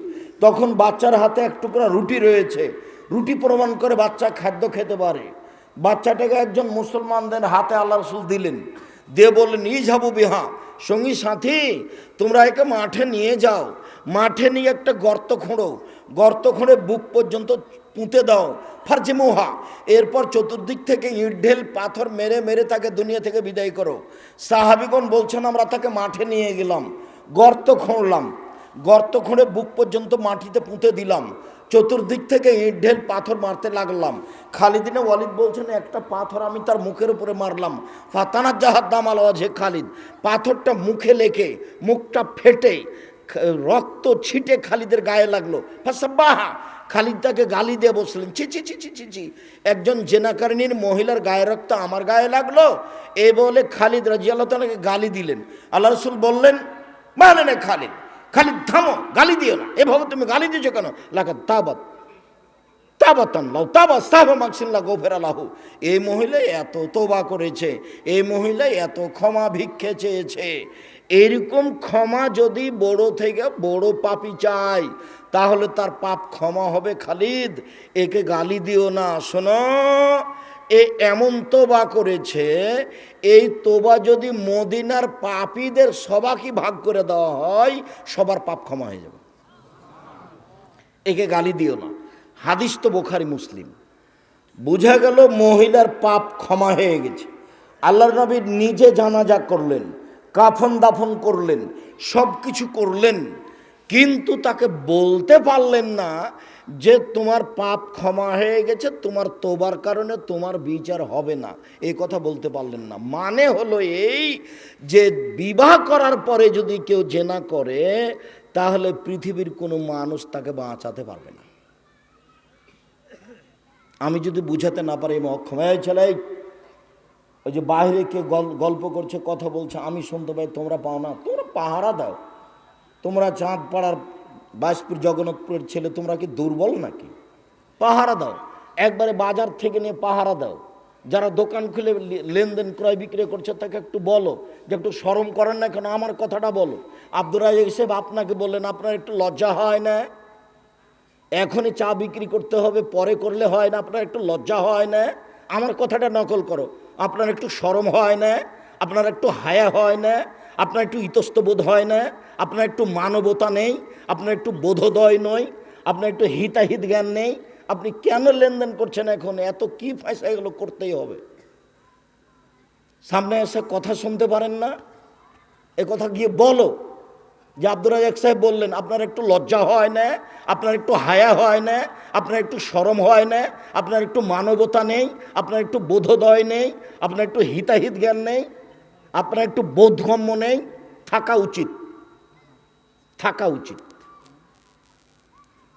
Speaker 1: তখন বাচ্চার হাতে এক টুকরা রুটি রয়েছে, রুটি প্রমাণ করে বাচ্চা খাদ্য খেতে পারে। বাচ্চাটাকে একজন মুসলমানদের হাতে আল্লাহ রসুল দিলেন, দিয়ে বললেন ইজাবু বিহা, সঙ্গী সাথী তোমরা একে মাঠে নিয়ে যাও, মাঠে নিয়ে একটা গর্ত খোঁড়ো, গর্ত খুঁড়ে বুক পর্যন্ত পুঁতে দাও, ফার্জে মোহা, এরপর চতুর্দিক থেকে ইট ঢেল পাথর মেরে মেরে তাকে দুনিয়া থেকে বিদায় করো। সাহাবিগণ বলছেন আমরা তাকে মাঠে নিয়ে গেলাম, গর্ত খুঁড়লাম, গর্ত খুঁড়ে বুক পর্যন্ত মাটিতে পুঁতে দিলাম, চতুর্দিক থেকে ইট ঢেল পাথর মারতে লাগলাম। খালিদ ইবনে ওয়ালিদ বলছেন একটা পাথর আমি তার মুখের উপরে মারলাম, ফাতানা জাহাদ দাম আল ওয়াজহে খালিদ, পাথরটা মুখে লেগে মুখটা ফেটে রক্ত ছিটে খালিদের গায়ে লাগলো। ফাসাব্বাহা, খালিদ তাকে গালি দিয়ে বসলেন, ছি ছি ছি ছি ছি ছি, একজন জেনাকারিনীর মহিলার গায়ে রক্ত আমার গায়ে লাগলো, এ বলে খালিদ রাদিয়াল্লাহু তাআলাকে গালি দিলেন। আল্লাহ রাসূল বললেন মানে না খালিদ, খালিদ থামো, গালি দিও না, এভাবে তুমি গালি দিয়েছো কেন? লাকাদ তাবাত তাবাতান লাউ তাবাস সাহবা মাকসিল্লাহ গোফের আলাহু, এই মহিলা এত তোবা করেছে, এই মহিলা এত ক্ষমা ভিক্ষে চেয়েছে, এরকম ক্ষমা যদি বড় থেকে বড় পাপী চাই তাহলে তার পাপ ক্ষমা হবে। খালিদ একে গালি দিও না, শোনো এ এমন তোবা করেছে, এই তোবা যদি মদিনার পাপীদের সবাইকে ভাগ করে দেওয়া হয় সবার পাপ ক্ষমা হয়ে যাবে, একে গালি দিও না। হাদিস তো বুখারী মুসলিম। বোঝা গেল মহিলার পাপ ক্ষমা হয়ে গেছে। আল্লাহর নবী নিজে জানাজা করলেন, কাফন দাফন করলেন, সব কিছু করলেন, কিন্তু তাকে বলতে পারলেন না যে তোমার পাপ ক্ষমা হয়ে গেছে, তোমার তোবার কারণে তোমার বিচার হবে না, এই কথা বলতে পারলেন না। মানে হলো এই যে বিবাহ করার পরে যদি কেউ জেনা করে তাহলে পৃথিবীর কোনো মানুষ তাকে বাঁচাতে পারবে না। আমি যদি বুঝাতে না পারি ক্ষমায় চালাই, ওই যে বাইরে কে গল্প করছে কথা বলছে আমি শুনতে পাই, তোমরা পাও না, তোমরা পাহারা দাও, তোমরা চাঁদপাড়ার বাসপুর জগন্নাথপুরের ছেলে, তোমরা কি দুর্বল নাকি? পাহারা দাও, একবারে বাজার থেকে নিয়ে পাহারা দাও। যারা দোকান খুলে লেনদেন ক্রয় বিক্রয় করছে তাকে একটু বলো যে একটু শরম করেন না কেন, আমার কথাটা বলো। আব্দুর রাজ্জাক সাহেব আপনাকে বললেন আপনার একটু লজ্জা হয় না? এখনই চা বিক্রি করতে হবে, পরে করলে হয় না? আপনার একটু লজ্জা হয় না? আমার কথাটা নকল করো, আপনার একটু শরম হয় না? আপনার একটু হায়া হয় না? আপনার একটু ইতস্তবোধ হয় না? আপনার একটু মানবতা নেই? আপনার একটু বোধোদয় নয়? আপনার একটু হিতাহিত জ্ঞান নেই? আপনি কেন লেনদেন করছেন? এখন এত কি পয়সা, এগুলো করতেই হবে। সামনে এসে কথা শুনতে পারেন না, এ কথা গিয়ে বলো যে আব্দুর রাজ্জাক সাহেব বললেন আপনার একটু লজ্জা হয় না? আপনার একটু হায়া হয় না? আপনার একটু শরম হয় না? আপনার একটু মানবতা নেই? আপনার একটু বোধোদয় নেই? আপনার একটু হিতাহিত জ্ঞান নেই? আপনার একটু বোধগম্য নেই? থাকা উচিত, থাকা উচিত,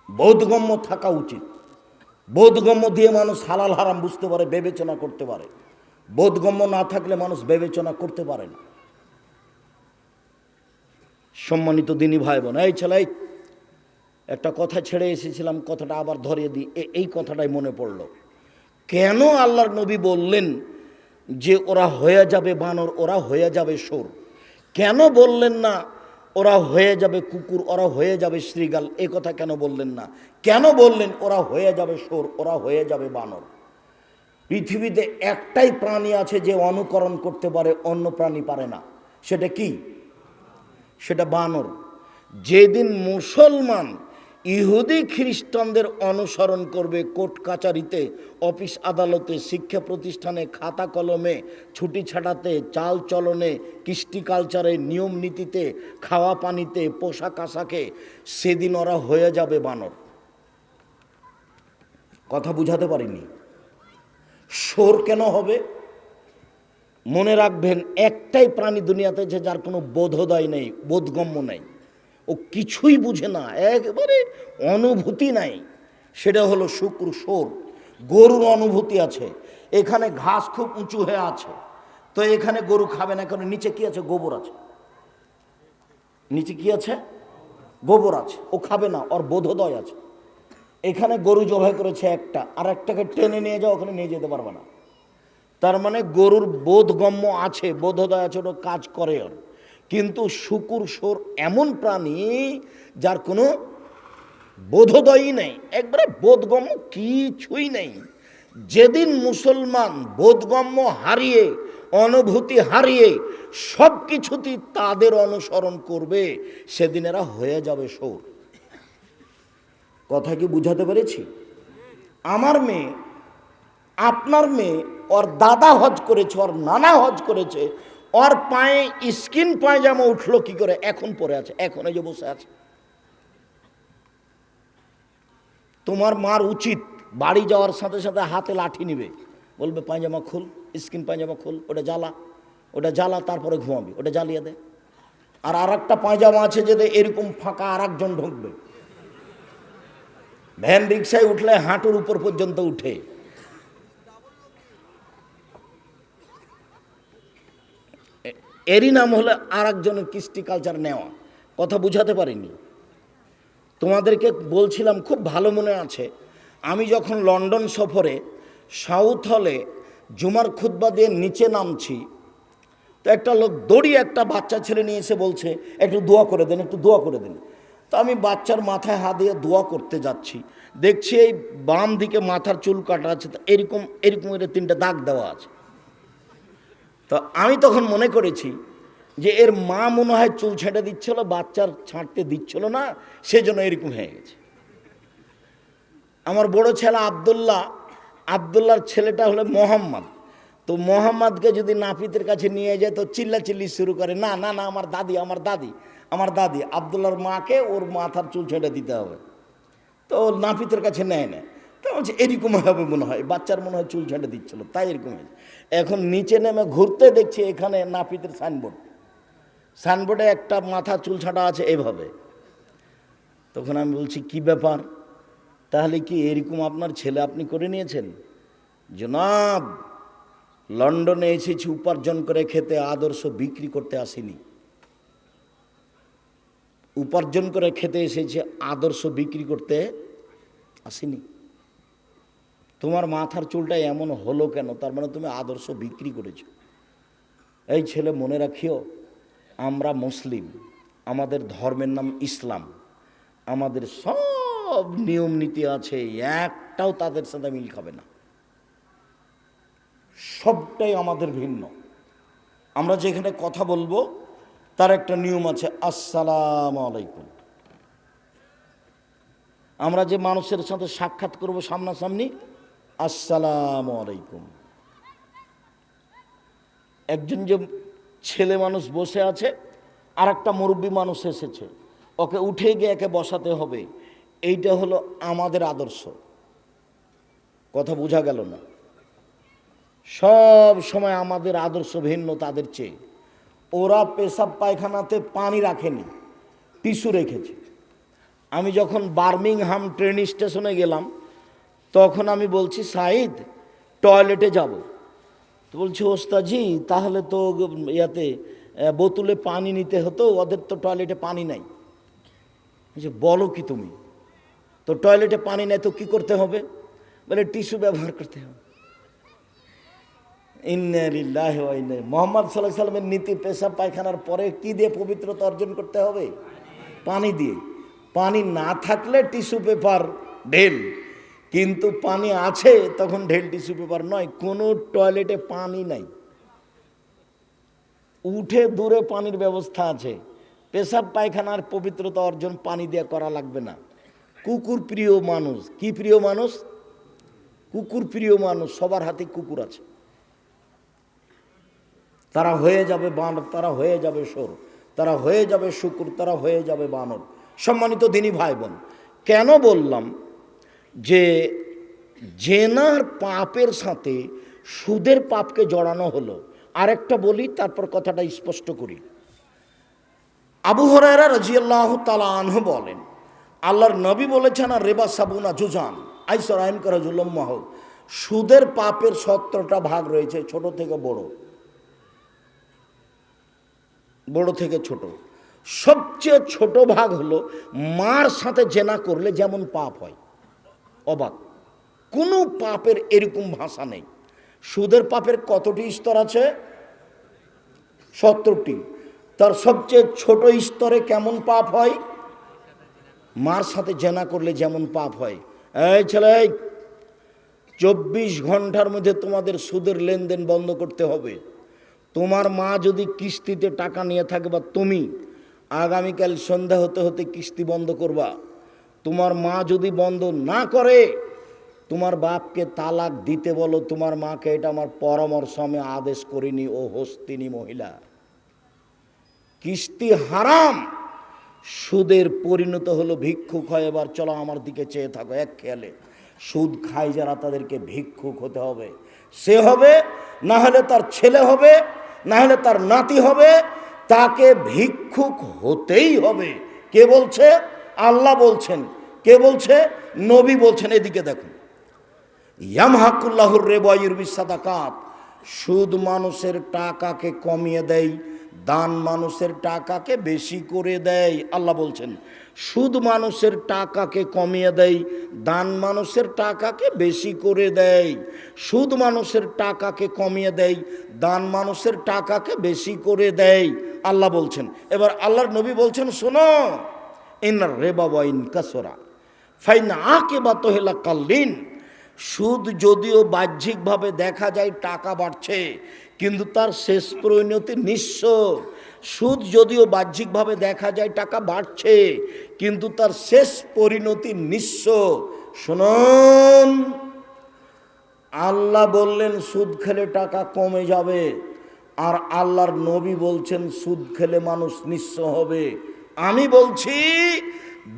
Speaker 1: বোধগম্য থাকা উচিত। বোধগম্য দিয়ে মানুষ হালাল হারাম বুঝতে পারে, বিবেচনা করতে পারে। বোধগম্য না থাকলে মানুষ বিবেচনা করতে পারে না। সম্মানিত দিনী ভাই বোন, এই ছেলে একটা কথা ছেড়ে এসেছিলাম, কথাটা আবার ধরিয়ে দিই, এই কথাটাই মনে পড়ল। কেন আল্লাহর নবী বললেন যে ওরা হয়ে যাবে বানর, ওরা হয়ে যাবে শোর? কেন বললেন না ওরা হয়ে যাবে কুকুর, ওরা হয়ে যাবে শ্রীগাল? এ কথা কেন বললেন না? কেন বললেন ওরা হয়ে যাবে শোর, ওরা হয়ে যাবে বানর? পৃথিবীতে একটাই প্রাণী আছে যে অনুকরণ করতে পারে, অন্য প্রাণী পারে না। সেটা কি? সেটা বানর। যেদিন মুসলমান ইহুদি খ্রিস্টানদের অনুসরণ করবে, কোর্ট কাচারিতে, অফিস আদালতে, শিক্ষা প্রতিষ্ঠানে, খাতা কলমে, ছুটি ছাটাতে, চাল চলনে, কৃষ্টি কালচারে, নিয়ম নীতিতে, খাওয়া পানিতে, পোশাক আশাকে, সেদিন ওরা হয়ে যাবে বানর। কথা বুঝাতে পারিনি? শোর কেন হবে? মনে রাখবেন, একটাই প্রাণী দুনিয়াতে আছে যার কোনো বোধোদয় নেই, বোধগম্য নেই, ও কিছুই বুঝে না, একেবারে অনুভূতি নাই। সেটা হলো শুক্র, শোর। গরুর অনুভূতি আছে, এখানে ঘাস খুব উঁচু হয়ে আছে, তো এখানে গরু খাবে না, কারণ নিচে কি আছে? গোবর আছে। নিচে কি আছে? গোবর আছে, ও খাবে না, ওর বোধোদয় আছে। এখানে গরু জবাই করেছে একটা, আর একটাকে টেনে নিয়ে যাও, ওখানে নিয়ে যেতে পারবে না। তার মানে গরুর বোধগম্য আছে, বোধোদয় আছে, ওটা কাজ করে ওর। কিন্তু শুকুর সোর এমন প্রাণী যার কোনো বোধোদয়ই নেই, একবারে বোধগম্য কিছুই নেই। যেদিন মুসলমান বোধগম্য হারিয়ে, অনুভূতি হারিয়ে সব কিছুতেই তাদের অনুসরণ করবে, সেদিন এরা হয়ে যাবে সোর। কথা কি বুঝাতে পেরেছি? আমার মেয়ে, আপনার মেয়ে, ওর দাদা হজ করেছে, ওর নানা হজ করেছে, ওর পায়ে স্কিন পায়জামা উঠলো কি করে? এখন পরে আছে, এখন এই যে বসে আছে। তোমার মার উচিত বাড়ি যাওয়ার সাথে সাথে হাতে লাঠি নিবে, বলবে পায়জামা খুল, স্কিন পায়জামা খুল, ওটা জ্বালা, ওটা জ্বালা, তারপরে ঘুমাবি, ওটা জ্বালিয়ে দে। আর একটা পায়জামা আছে যেটা এরকম ফাঁকা, আর একজন ঢুকবে। ভ্যান রিক্সায় উঠলে হাঁটুর উপর পর্যন্ত উঠে। এরই নাম হলো আর একজনের কৃষ্টি কালচার নেওয়া। কথা বুঝাতে পারিনি তোমাদেরকে। বলছিলাম, খুব ভালো মনে আছে, আমি যখন লন্ডন সফরে সাউথ হলে জুমার খুতবা দিয়ে নিচে নামছি, তো একটা লোক দড়িয়ে একটা বাচ্চা ছেলে নিয়ে এসে বলছে, একটু দোয়া করে দেন, একটু দোয়া করে দেন। তো আমি বাচ্চার মাথায় হাত দিয়ে দোয়া করতে যাচ্ছি, দেখছি এই বাম দিকে মাথার চুল কাটা আছে, তো এরকম এরকম এর 3টে দাগ দেওয়া আছে। তো আমি তখন মনে করেছি যে এর মা মনে হয় চুল ছেঁটে দিচ্ছিল, বাচ্চার ছাঁটতে দিচ্ছিল না, সেজন্য এরকম হয়ে গেছে। আমার বড় ছেলে আবদুল্লাহ, আবদুল্লাহর ছেলেটা হলো মোহাম্মদ। তো মোহাম্মদকে যদি নাপিতের কাছে নিয়ে যায় তো চিল্লাচিল্লি শুরু করে, না না না, আমার দাদি, আমার দাদি, আমার দাদি। আবদুল্লাহর মাকে ওর মাথার চুল ছেঁটে দিতে হবে, তো নাপিতের কাছে নেয় না। তো বলছে এরকম হবে মনে হয়, বাচ্চার মনে হয় চুল ছেঁটে দিচ্ছিল, তাই এরকম হয়েছে। এখন নিচে নেমে ঘুরতে দেখছি এখানে নাপিতের সাইনবোর্ড, সাইনবোর্ডে একটা মাথা চুল ছাঁটা আছে এভাবে। তখন আমি বলছি কি ব্যাপার, তাহলে কি এরকম আপনার ছেলে আপনি করে নিয়েছেন? জনাব, লন্ডনে এসেছি উপার্জন করে খেতে, আদর্শ বিক্রি করতে আসিনি। উপার্জন করে খেতে এসেছে, আদর্শ বিক্রি করতে আসিনি। তোমার মাথার চুলটা এমন হলো কেন? তার মানে তুমি আদর্শ বিক্রি করেছো। এই ছেলে মনে রাখিও, আমরা মুসলিম, আমাদের ধর্মের নাম ইসলাম, আমাদের সব নিয়ম নীতি আছে, একটাও তাদের সাথে মিল খাবে না, সবটাই আমাদের ভিন্ন। আমরা যেখানে কথা বলবো তার একটা নিয়ম আছে, আসসালামু আলাইকুম। আমরা যে মানুষের সাথে সাক্ষাৎ করব সামনাসামনি, আসসালামু আলাইকুম। একজন যে ছেলে মানুষ বসে আছে, আর একটা মুরব্বী মানুষ এসেছে, ওকে উঠে গিয়ে একে বসাতে হবে, এইটা হলো আমাদের আদর্শ। কথা বোঝা গেল না? সব সময় আমাদের আদর্শ ভিন্ন তাদের চেয়ে। ওরা পেশাব পায়খানাতে পানি রাখেনি, টিস্যু রেখেছে। আমি যখন বার্মিংহাম ট্রেন স্টেশনে গেলাম, তখন আমি বলছি সাঈদ টয়লেটে যাব। তো বলছি ওস্তাদজি, তাহলে তো ইয়াতে বোতলে পানি নিতে হতো, ওদের তো টয়লেটে পানি নাই। বলছি বলো কি তুমি, তো টয়লেটে পানি নেই তো কী করতে হবে? বলে টিস্যু ব্যবহার করতে হবে। ইন্না লিল্লাহি ওয়া ইন্না ইলাইহি। মুহাম্মদ সাল্লাল্লাহু আলাইহি সাল্লামের নীতি, পেশাব পায়খানার পরে কি দিয়ে পবিত্রতা অর্জন করতে হবে? পানি দিয়ে। পানি না থাকলে টিস্যু পেপার ঢেল, কিন্তু পানি আছে তখন ঢেল টিস্যু পেপার নয়। কোনো টয়লেটে পানি নাই, উঠে দূরে পানির ব্যবস্থা আছে। পেশাব পায়খানার পবিত্রতা অর্জন পানি দিয়ে করা লাগবে না। কুকুর প্রিয় মানুষ, কি প্রিয় মানুষ? কুকুর প্রিয় মানুষ, সবার হাতে কুকুর আছে। তারা হয়ে যাবে বানর, তারা হয়ে যাবে সোর, তারা হয়ে যাবে শুকুর, তারা হয়ে যাবে বানর। সম্মানিত দিনী ভাই বোন, কেন বললাম যে জেনার পাপের সাথে সুদের পাপকে জড়ানো হলো? আরেকটা বলি, তারপর কথাটা স্পষ্ট করি। আবু হুরায়রা রাদিয়াল্লাহু তাআলা আনহু বলেন, আল্লাহর নবী বলেছেন, আর রেবা সাবুনা জুজান আইসর আইন করা জুলম্মাহ, সুদের পাপের 17টা ভাগ রয়েছে, ছোট থেকে বড়, বড় থেকে ছোট। সবচেয়ে ছোট ভাগ হলো মার সাথে জেনা করলে যেমন পাপ হয়। অবাক, কোনো পাপের এরকম ভাষা নেই। সুদের পাপের কতটি স্তর আছে? 70টি। তার সবচেয়ে ছোট স্তরে কেমন পাপ হয়? মার সাথে জেনা করলে যেমন পাপ হয়। এই ছেলে, 24 ঘন্টার মধ্যে তোমাদের সুদের লেনদেন বন্ধ করতে হবে। তোমার মা যদি কিস্তিতে টাকা নিয়ে থাকে বা তুমি আগামীকাল সন্ধ্যা হতে হতে কিস্তি বন্ধ করবা। তোমার মা যদি বন্ধ না করে, তোমার বাপকে তালাক দিতে বলো। তোমার মাকে, এটা আমার পরামর্শ, আমি আদেশ করিনি, ও হস্তিনী মহিলা। কিস্তি হারাম, সুদের পরিণত হলো ভিক্ষুক হয়। এবার চলো আমার দিকে চেয়ে থাকো, এক খেয়ালে। সুদ খায় যারা, তাদেরকে ভিক্ষুক হতে হবে। সে হবে, না হলে তার ছেলে হবে, না হলে তার নাতি হবে, তাকে ভিক্ষুক হতেই হবে। কে বলছে? আল্লাহ বলছেন। কে বলছে? নবী বলছেন। এদিকে দেখুন, ইয়ামহাকুল্লাহুর রিবা ওয়া ইউরবিস সাদাকাত। সুদ মানুষের টাকাকে কমিয়ে দেয়, দান মানুষের টাকাকে বেশি করে দেয়। আল্লাহ বলছেন সুদ মানুষের টাকাকে কমিয়ে দেয়, দান মানুষের টাকাকে বেশি করে দেয়। সুদ মানুষের টাকাকে কমিয়ে দেয়, দান মানুষের টাকাকে বেশি করে দেয়, আল্লাহ বলছেন। এবার আল্লাহর নবী বলছেন, শোনো, ইন্নার রিবা ওয়া ইন কাসরা ফাইন আকিবাতুহু লাকাল্লিন। সুদ যদিও বাহ্যিকভাবে দেখা যায় টাকা বাড়ছে, কিন্তু তার শেষ পরিণতি নিঃস্ব। সুদ যদিও বাহ্যিকভাবে দেখা যায় টাকা বাড়ছে, কিন্তু তার শেষ পরিণতি নিঃস্ব। শুনুন, আল্লাহ বললেন সুদ খেলে টাকা কমে যাবে, আর আল্লাহর নবী বলছেন সুদ খেলে মানুষ নিঃস্ব হবে। আমি বলছি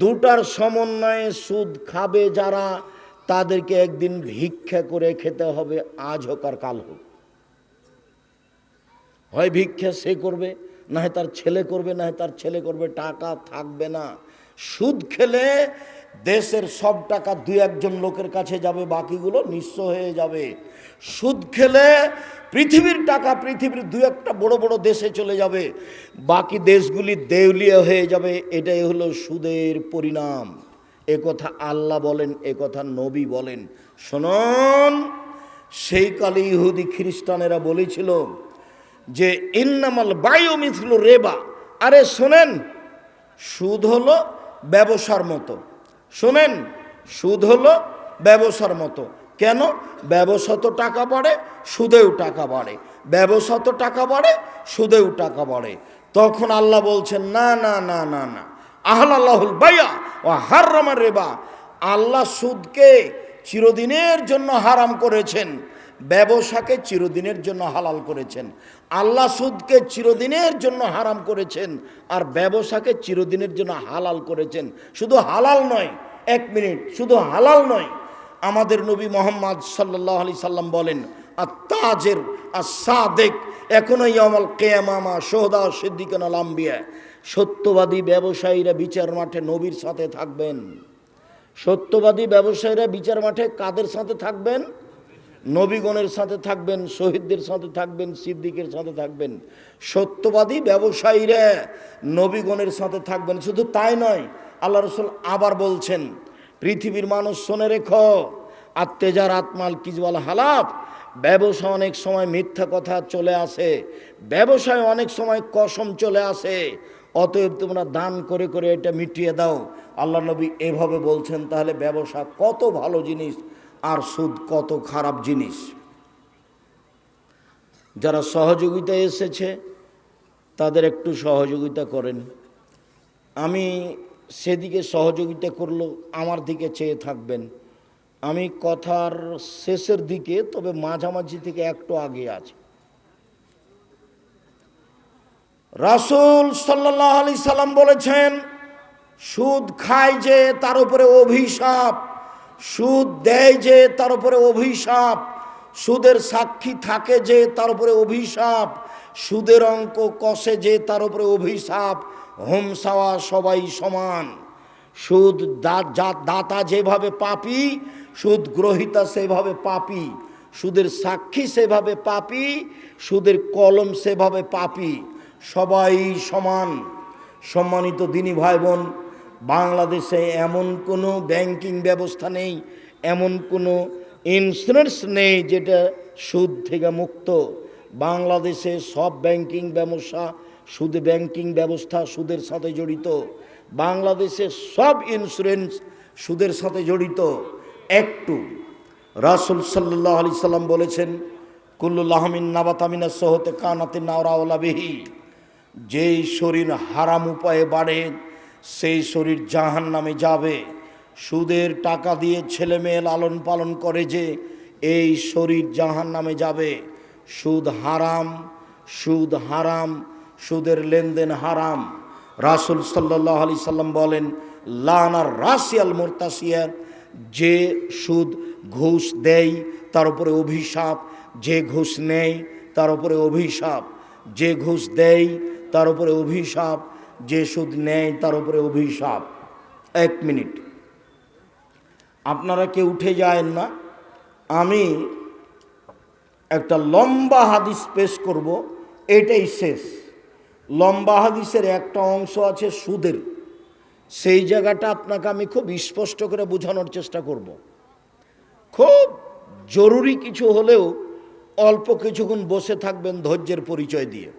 Speaker 1: দুটার সমন্বয়ে সুদ খাবে যারা, তাদেরকে একদিন ভিক্ষা করে খেতে হবে, আজ হোক আর কাল হোক। হয় ভিক্ষা সে করবে, না হয় তার ছেলে করবে, না হয় তার ছেলে করবে, টাকা থাকবে না। সুদ খেলে দেশের সব টাকা 2-1 লোকের কাছে যাবে, বাকিগুলো নিঃস্ব হয়ে যাবে। সুদ খেলে পৃথিবীর টাকা পৃথিবীর 2-1 বড় বড় দেশে চলে যাবে, বাকি দেশগুলি দেউলিয়া হয়ে যাবে। এটাই হলো সুদের পরিণাম। এ কথা আল্লাহ বলেন, এ কথা নবী বলেন। শুনুন, সেই কালে ইহুদি খ্রিস্টানেরা বলেছিল যে ইন্নামাল বায়ু মিথলু রেবা। আরে শোনেন, সুদ হলো ব্যবসার মতো। শোনেন, সুদ হলো ব্যবসার মতো। কেন? ব্যবসা তো টাকা বাড়ে, সুদেও টাকা বাড়ে, ব্যবসা তো টাকা বাড়ে, সুদেও টাকা বাড়ে। তখন আল্লাহ বলছেন, না না না না না, আহলাল্লাহুল বাইয়া ওয়া হাররামার রিবা। আল্লাহ সুদকে চিরদিনের জন্য হারাম করেছেন, ব্যবসাকে চিরদিনের জন্য হালাল করেছেন। আল্লাহ সুদকে চিরদিনের জন্য হারাম করেছেন, আর ব্যবসাকে চিরদিনের জন্য হালাল করেছেন। শুধু হালাল নয়, 1 মিনিট, শুধু হালাল নয়, আমাদের নবী মোহাম্মদ সাল্লাল্লাহু আলাইহি সাল্লাম বলেন, আত-তাজির আস-সাদিক এখনো ইয়াউমুল কিয়ামা শুহাদা সিদ্দিকুন আল আম্বিয়া। সত্যবাদী ব্যবসায়ীরা বিচার মাঠে নবীর সাথে থাকবেন। সত্যবাদী ব্যবসায়ীরা বিচার মাঠে কাদের সাথে থাকবেন? নবীগণের সাথে থাকবেন, শহীদদের সাথে থাকবেন, সিদ্দিকের সাথে থাকবেন। সত্যবাদী ব্যবসায়ীরা নবীগণের সাথে থাকবেন। শুধু তাই নয়, আল্লাহ রাসূল আবার বলছেন, পৃথিবীর মানুষ শুনে রেখো, আত্তেজার আত্মাল কিজওয়াল হালাফ। ব্যবসা অনেক সময় মিথ্যা কথা চলে আসে, ব্যবসায় অনেক সময় কসম চলে আসে, অতএব তোমরা দান করে করে এটা মিটিয়ে দাও। আল্লাহ নবী এভাবে বলছেন। তাহলে ব্যবসা কত ভালো জিনিস, আর সুদ কত খারাপ জিনিস। যারা সহযোগিতায় এসেছে তাদের একটু সহযোগিতা করেন। আমি সেদিকে সহযোগিতা করলেও আমার দিকে চেয়ে থাকবেন। আমি কথার শেষের দিকে, তবে মাঝামাঝি থেকে একটু আগে আছি। রাসূল সাল্লাল্লাহু আলাইহি সাল্লাম বলেছেন, সুদ খায় যে তার উপরে অভিশাপ, সুদ দেয় যে তার উপরে অভিশাপ, সুদের সাক্ষী থাকে যে তার উপরে অভিশাপ, সুদের অঙ্ক কষে যে তার উপরে অভিশাপ। হোমসাওয়া সবাই সমান। সুদ দাতা যেভাবে পাপী, সুদ গ্রহিতা সেভাবে পাপী, সুদের সাক্ষী সেভাবে পাপী, সুদের কলম সেভাবে পাপী। সবাই সমান। সম্মানিত দিনী ভাই বোন, বাংলাদেশে এমন কোনো ব্যাংকিং ব্যবস্থা নেই, এমন কোনো ইন্স্যুরেন্স নেই যেটা সুদ থেকে মুক্ত। বাংলাদেশে সব ব্যাংকিং ব্যবসা সুদের সাথে জড়িত। বাংলাদেশে সব ইন্স্যুরেন্স সুদের সাথে জড়িত। একটু রাসূল সাল্লাল্লাহু আলাইহি সাল্লাম বলেছেন, কুল্লু লাহমিন নাবাতা মিনাস সহতে কানাতিন নাওরা বিহি, যেই শরীর হারাম উপায়ে বাড়ে সেই শরীর জাহান্নামে যাবে। সুদের টাকা দিয়ে ছেলে মেয়ে লালন পালন করে যে এই শরীর জাহান্নামে যাবে। সুদ হারাম, সুদ হারাম, সুদের লেনদেন হারাম। রাসূল সাল্লাল্লাহু আলাইহি সাল্লাম বলেন, লানার রাসিয়াল মুরতাসিয়া, যে সুদ ঘুষ দেয় তার উপরে অভিশাপ, যে ঘুষ নেয় তার উপরে অভিশাপ, যে ঘুষ দেয় তার উপরে অভিশাপ, যে সুদ নেয় তার উপরে অভিশাপ। এক মিনিট, আপনারা কেউ উঠে যায়েন না। আমি একটা লম্বা হাদিস পেশ করব, এটাই শেষ। লম্বা হাদিসের একটা অংশ আছে সুদের, সেই জায়গাটা আপনাকে আমি খুব স্পষ্ট করে বোঝানোর চেষ্টা করব। খুব জরুরি কিছু হলেও অল্প কিছুক্ষণ বসে থাকবেন ধৈর্যের পরিচয় দিয়ে।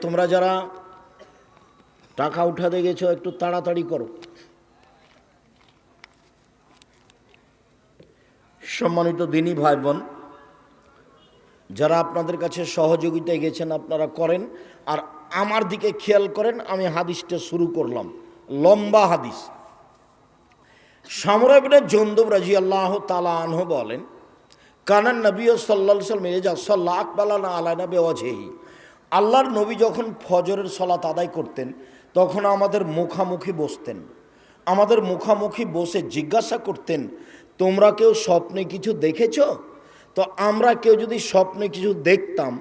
Speaker 1: তোমরা যারা টাকা উঠাতে গেছো একটু তাড়াতাড়ি করো। সম্মানিত দিনী ভাই বোন, যারা আপনাদের কাছে সহযোগিতায় গেছেন আপনারা করেন, আর আমার দিকে খেয়াল করেন। আমি হাদিসটা শুরু করলাম, লম্বা হাদিস। সামরা ইবনে জুনদুব রাদিয়াল্লাহু তাআলা আনহু বলেন, কানান নবী সাল্লাল্লাহু আলাইহি ওয়াসাল্লাম ইজা সাল্লা আকবালানা আলাইনা বিওয়াজহিহি, আল্লাহর নবী যখন ফজরের সালাত আদায় করতেন তখন আমাদের মুখামুখি বসতেন। আমাদের মুখামুখি বসে জিজ্ঞাসা করতেন, তোমরা কেউ স্বপ্নে কিছু দেখেছো? তো আমরা কেউ যদি স্বপ্নে কিছু দেখতাম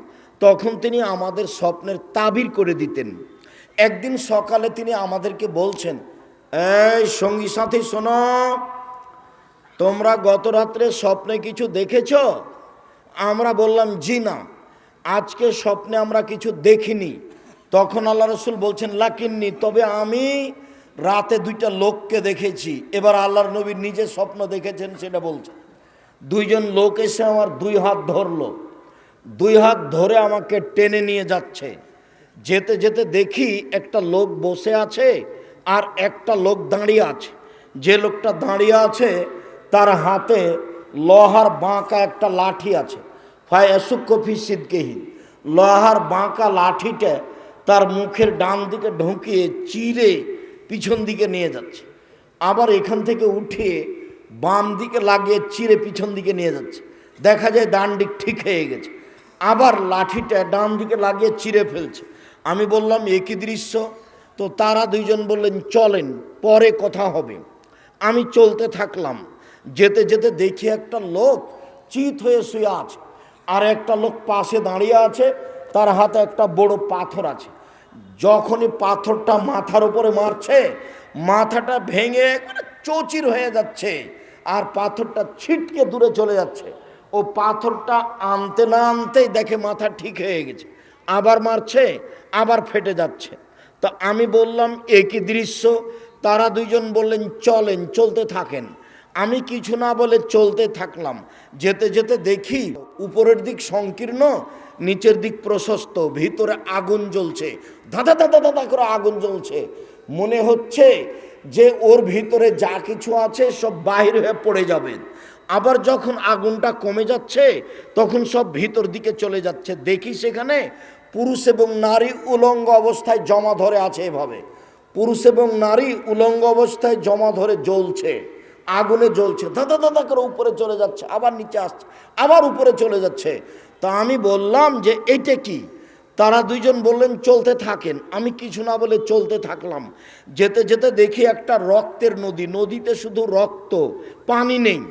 Speaker 1: তখন তিনি আমাদের স্বপ্নের তাবির করে দিতেন। একদিন সকালে তিনি আমাদেরকে বলছেন, এই সঙ্গী সাথী শোনো, তোমরা গত রাত্রে স্বপ্নে কিছু দেখেছো? আমরা বললাম জি না, আজকে স্বপ্নে আমরা কিছু দেখিনি। তখন আল্লাহ রসুল বলছেন, লাকিন্নি, তবে আমি রাতে দুইটা লোককে দেখেছি। এবার আল্লাহর নবী নিজে স্বপ্ন দেখেছেন সেটা বলছেন। দুইজন লোক এসে আমার দুই হাত ধরলো, দুই হাত ধরে আমাকে টেনে নিয়ে যাচ্ছে। যেতে যেতে দেখি একটা লোক বসে আছে আর একটা লোক দাঁড়িয়ে আছে। যে লোকটা দাঁড়িয়ে আছে তার হাতে লোহার বাঁকা একটা লাঠি আছে। ফায়াসুকফি সিদ্কেহি, লোহার বাঁকা লাঠিটা তার মুখের ডান দিকে ঢুকিয়ে চিরে পিছন দিকে নিয়ে যাচ্ছে। আবার এখান থেকে উঠিয়ে বাম দিকে লাগিয়ে চিরে পিছন দিকে নিয়ে যাচ্ছে। দেখা যায় ডান দিক ঠিক হয়ে গেছে, আবার লাঠিটা ডান দিকে লাগিয়ে চিরে ফেলছে। আমি বললাম একই দৃশ্য। তো তারা দুইজন বললেন চলেন, পরে কথা হবে। আমি চলতে থাকলাম। যেতে যেতে দেখি একটা লোক চিত হয়ে শুয়ে আছে, আর একটা লোক পাশে দাঁড়িয়ে আছে, তার হাতে একটা বড় পাথর আছে। যখনই পাথরটা মাথার উপরে মারছে, মাথাটা ভেঙে চৌচির হয়ে যাচ্ছে, আর পাথরটা ছিটকে দূরে চলে যাচ্ছে। ও পাথরটা আনতে না আনতেই দেখে মাথা ঠিক হয়ে গেছে, আবার মারছে, আবার ফেটে যাচ্ছে। তো আমি বললাম একই দৃশ্য। তারা দুইজন বললেন চলেন, চলতে থাকেন। আমি কিছু না বলে চলতে থাকলাম। যেতে যেতে দেখি উপরের দিক সংকীর্ণ, নিচের দিক প্রশস্ত, ভিতরে আগুন জ্বলছে, ধাঁধা ধাঁধা ধাঁধা করে আগুন জ্বলছে। মনে হচ্ছে যে ওর ভিতরে যা কিছু আছে সব বাহির হয়ে পড়ে যাবে। আবার যখন আগুনটা কমে যাচ্ছে তখন সব ভিতর দিকে চলে যাচ্ছে। দেখি সেখানে পুরুষ এবং নারী উলঙ্গ অবস্থায় জমা ধরে আছে। এভাবে পুরুষ এবং নারী উলঙ্গ অবস্থায় জমা ধরে জ্বলছে, আগুনে জ্বলছে, ধাঁধা ধাঁধা করে উপরে চলে যাচ্ছে, আবার নিচে আসছে, আবার উপরে চলে যাচ্ছে। তা আমি বললাম যে এইটা কি? তারা দুইজন বললেন চলতে থাকেন। আমি কিছু না বলে চলতে থাকলাম। যেতে যেতে দেখি একটা রক্তের নদী, নদীতে শুধু রক্ত, পানি নেই।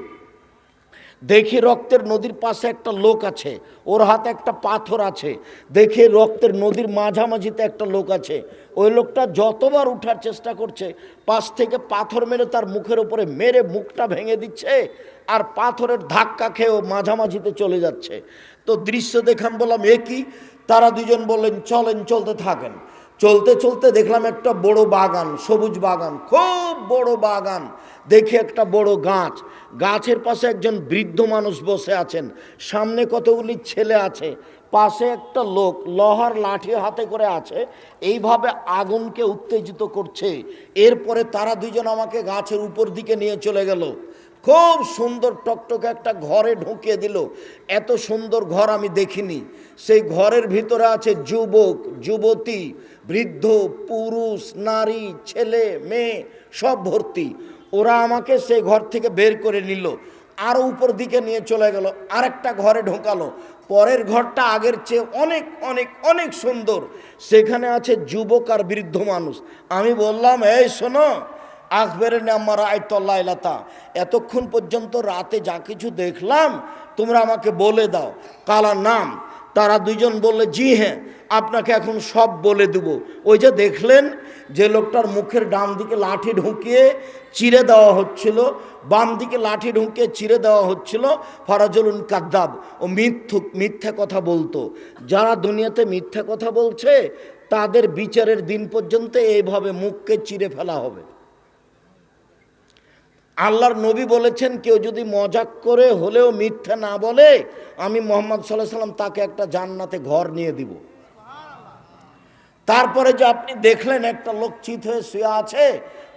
Speaker 1: দেখি রক্তের নদীর পাশে একটা লোক আছে, ওর হাতে একটা পাথর আছে। দেখি রক্তের নদীর মাঝামাঝিতে একটা লোক আছে। ওই লোকটা যতবার উঠার চেষ্টা করছে, পাশ থেকে পাথর মেরে তার মুখের উপরে মেরে মুখটা ভেঙে দিচ্ছে, আর পাথরের ধাক্কা খেয়েও মাঝামাঝিতে চলে যাচ্ছে। তো দৃশ্য দেখাম, বললাম এ কি? তারা দুজন বললেন চলেন, চলতে থাকেন। চলতে চলতে দেখলাম একটা বড় বাগান, সবুজ বাগান, খুব বড় বাগান। দেখি একটা বড় গাছ, গাছের পাশে একজন বৃদ্ধ মানুষ বসে আছেন, সামনে কতগুলি ছেলে আছে, পাশে একটা লোক লোহার লাঠি হাতে করে আছে, এইভাবে আগুনকে উত্তেজিত করছে। এরপরে তারা দুজন আমাকে গাছের উপর দিকে নিয়ে চলে গেল। খুব সুন্দর টকটকে একটা ঘরে ঢুকিয়ে দিল। এত সুন্দর ঘর আমি দেখিনি। সেই ঘরের ভিতরে আছে যুবক, যুবতী, বৃদ্ধ, পুরুষ, নারী, ছেলে, মেয়ে, সব ভর্তি। ওরা আমাকে সেই ঘর থেকে বের করে নিল, আরও উপর দিকে নিয়ে চলে গেল, আরেকটা ঘরে ঢোকালো। পরের ঘরটা আগের চেয়ে অনেক অনেক অনেক সুন্দর। সেখানে আছে যুবক আর বৃদ্ধ মানুষ। আমি বললাম, এই শোনো, আকবরের নামারা আইতল্লাইলাতা, এতক্ষণ পর্যন্ত রাতে যা কিছু দেখলাম তোমরা আমাকে বলে দাও। কালা নাম। তারা দুইজন বললে, জি হ্যাঁ, আপনাকে এখন সব বলে দেব। ওই যে দেখলেন যে লোকটার মুখের ডান দিকে লাঠি ঢুকিয়ে চিরে দেওয়া হচ্ছিল, বাম দিকে লাঠি ঢুকিয়ে চিরে দেওয়া হচ্ছিল, ফারাজুলুন কাদ্দাব, ও মিথ্যুক, মিথ্যা কথা বলতো। যারা দুনিয়াতে মিথ্যা কথা বলছে তাদের বিচারের দিন পর্যন্ত এইভাবে মুখকে চিরে ফেলা হবে। আল্লাহর নবী বলেছেন, কেউ যদি মজাক করে হলেও মিথ্যা না বলে, আমি মুহাম্মদ সাল্লাল্লাহু আলাইহি ওয়াসাল্লাম তাকে একটা জান্নাতে ঘর নিয়ে দিব। তারপরে যে আপনি দেখলেন একটা লোক চিত হয়ে শুয়ে আছে,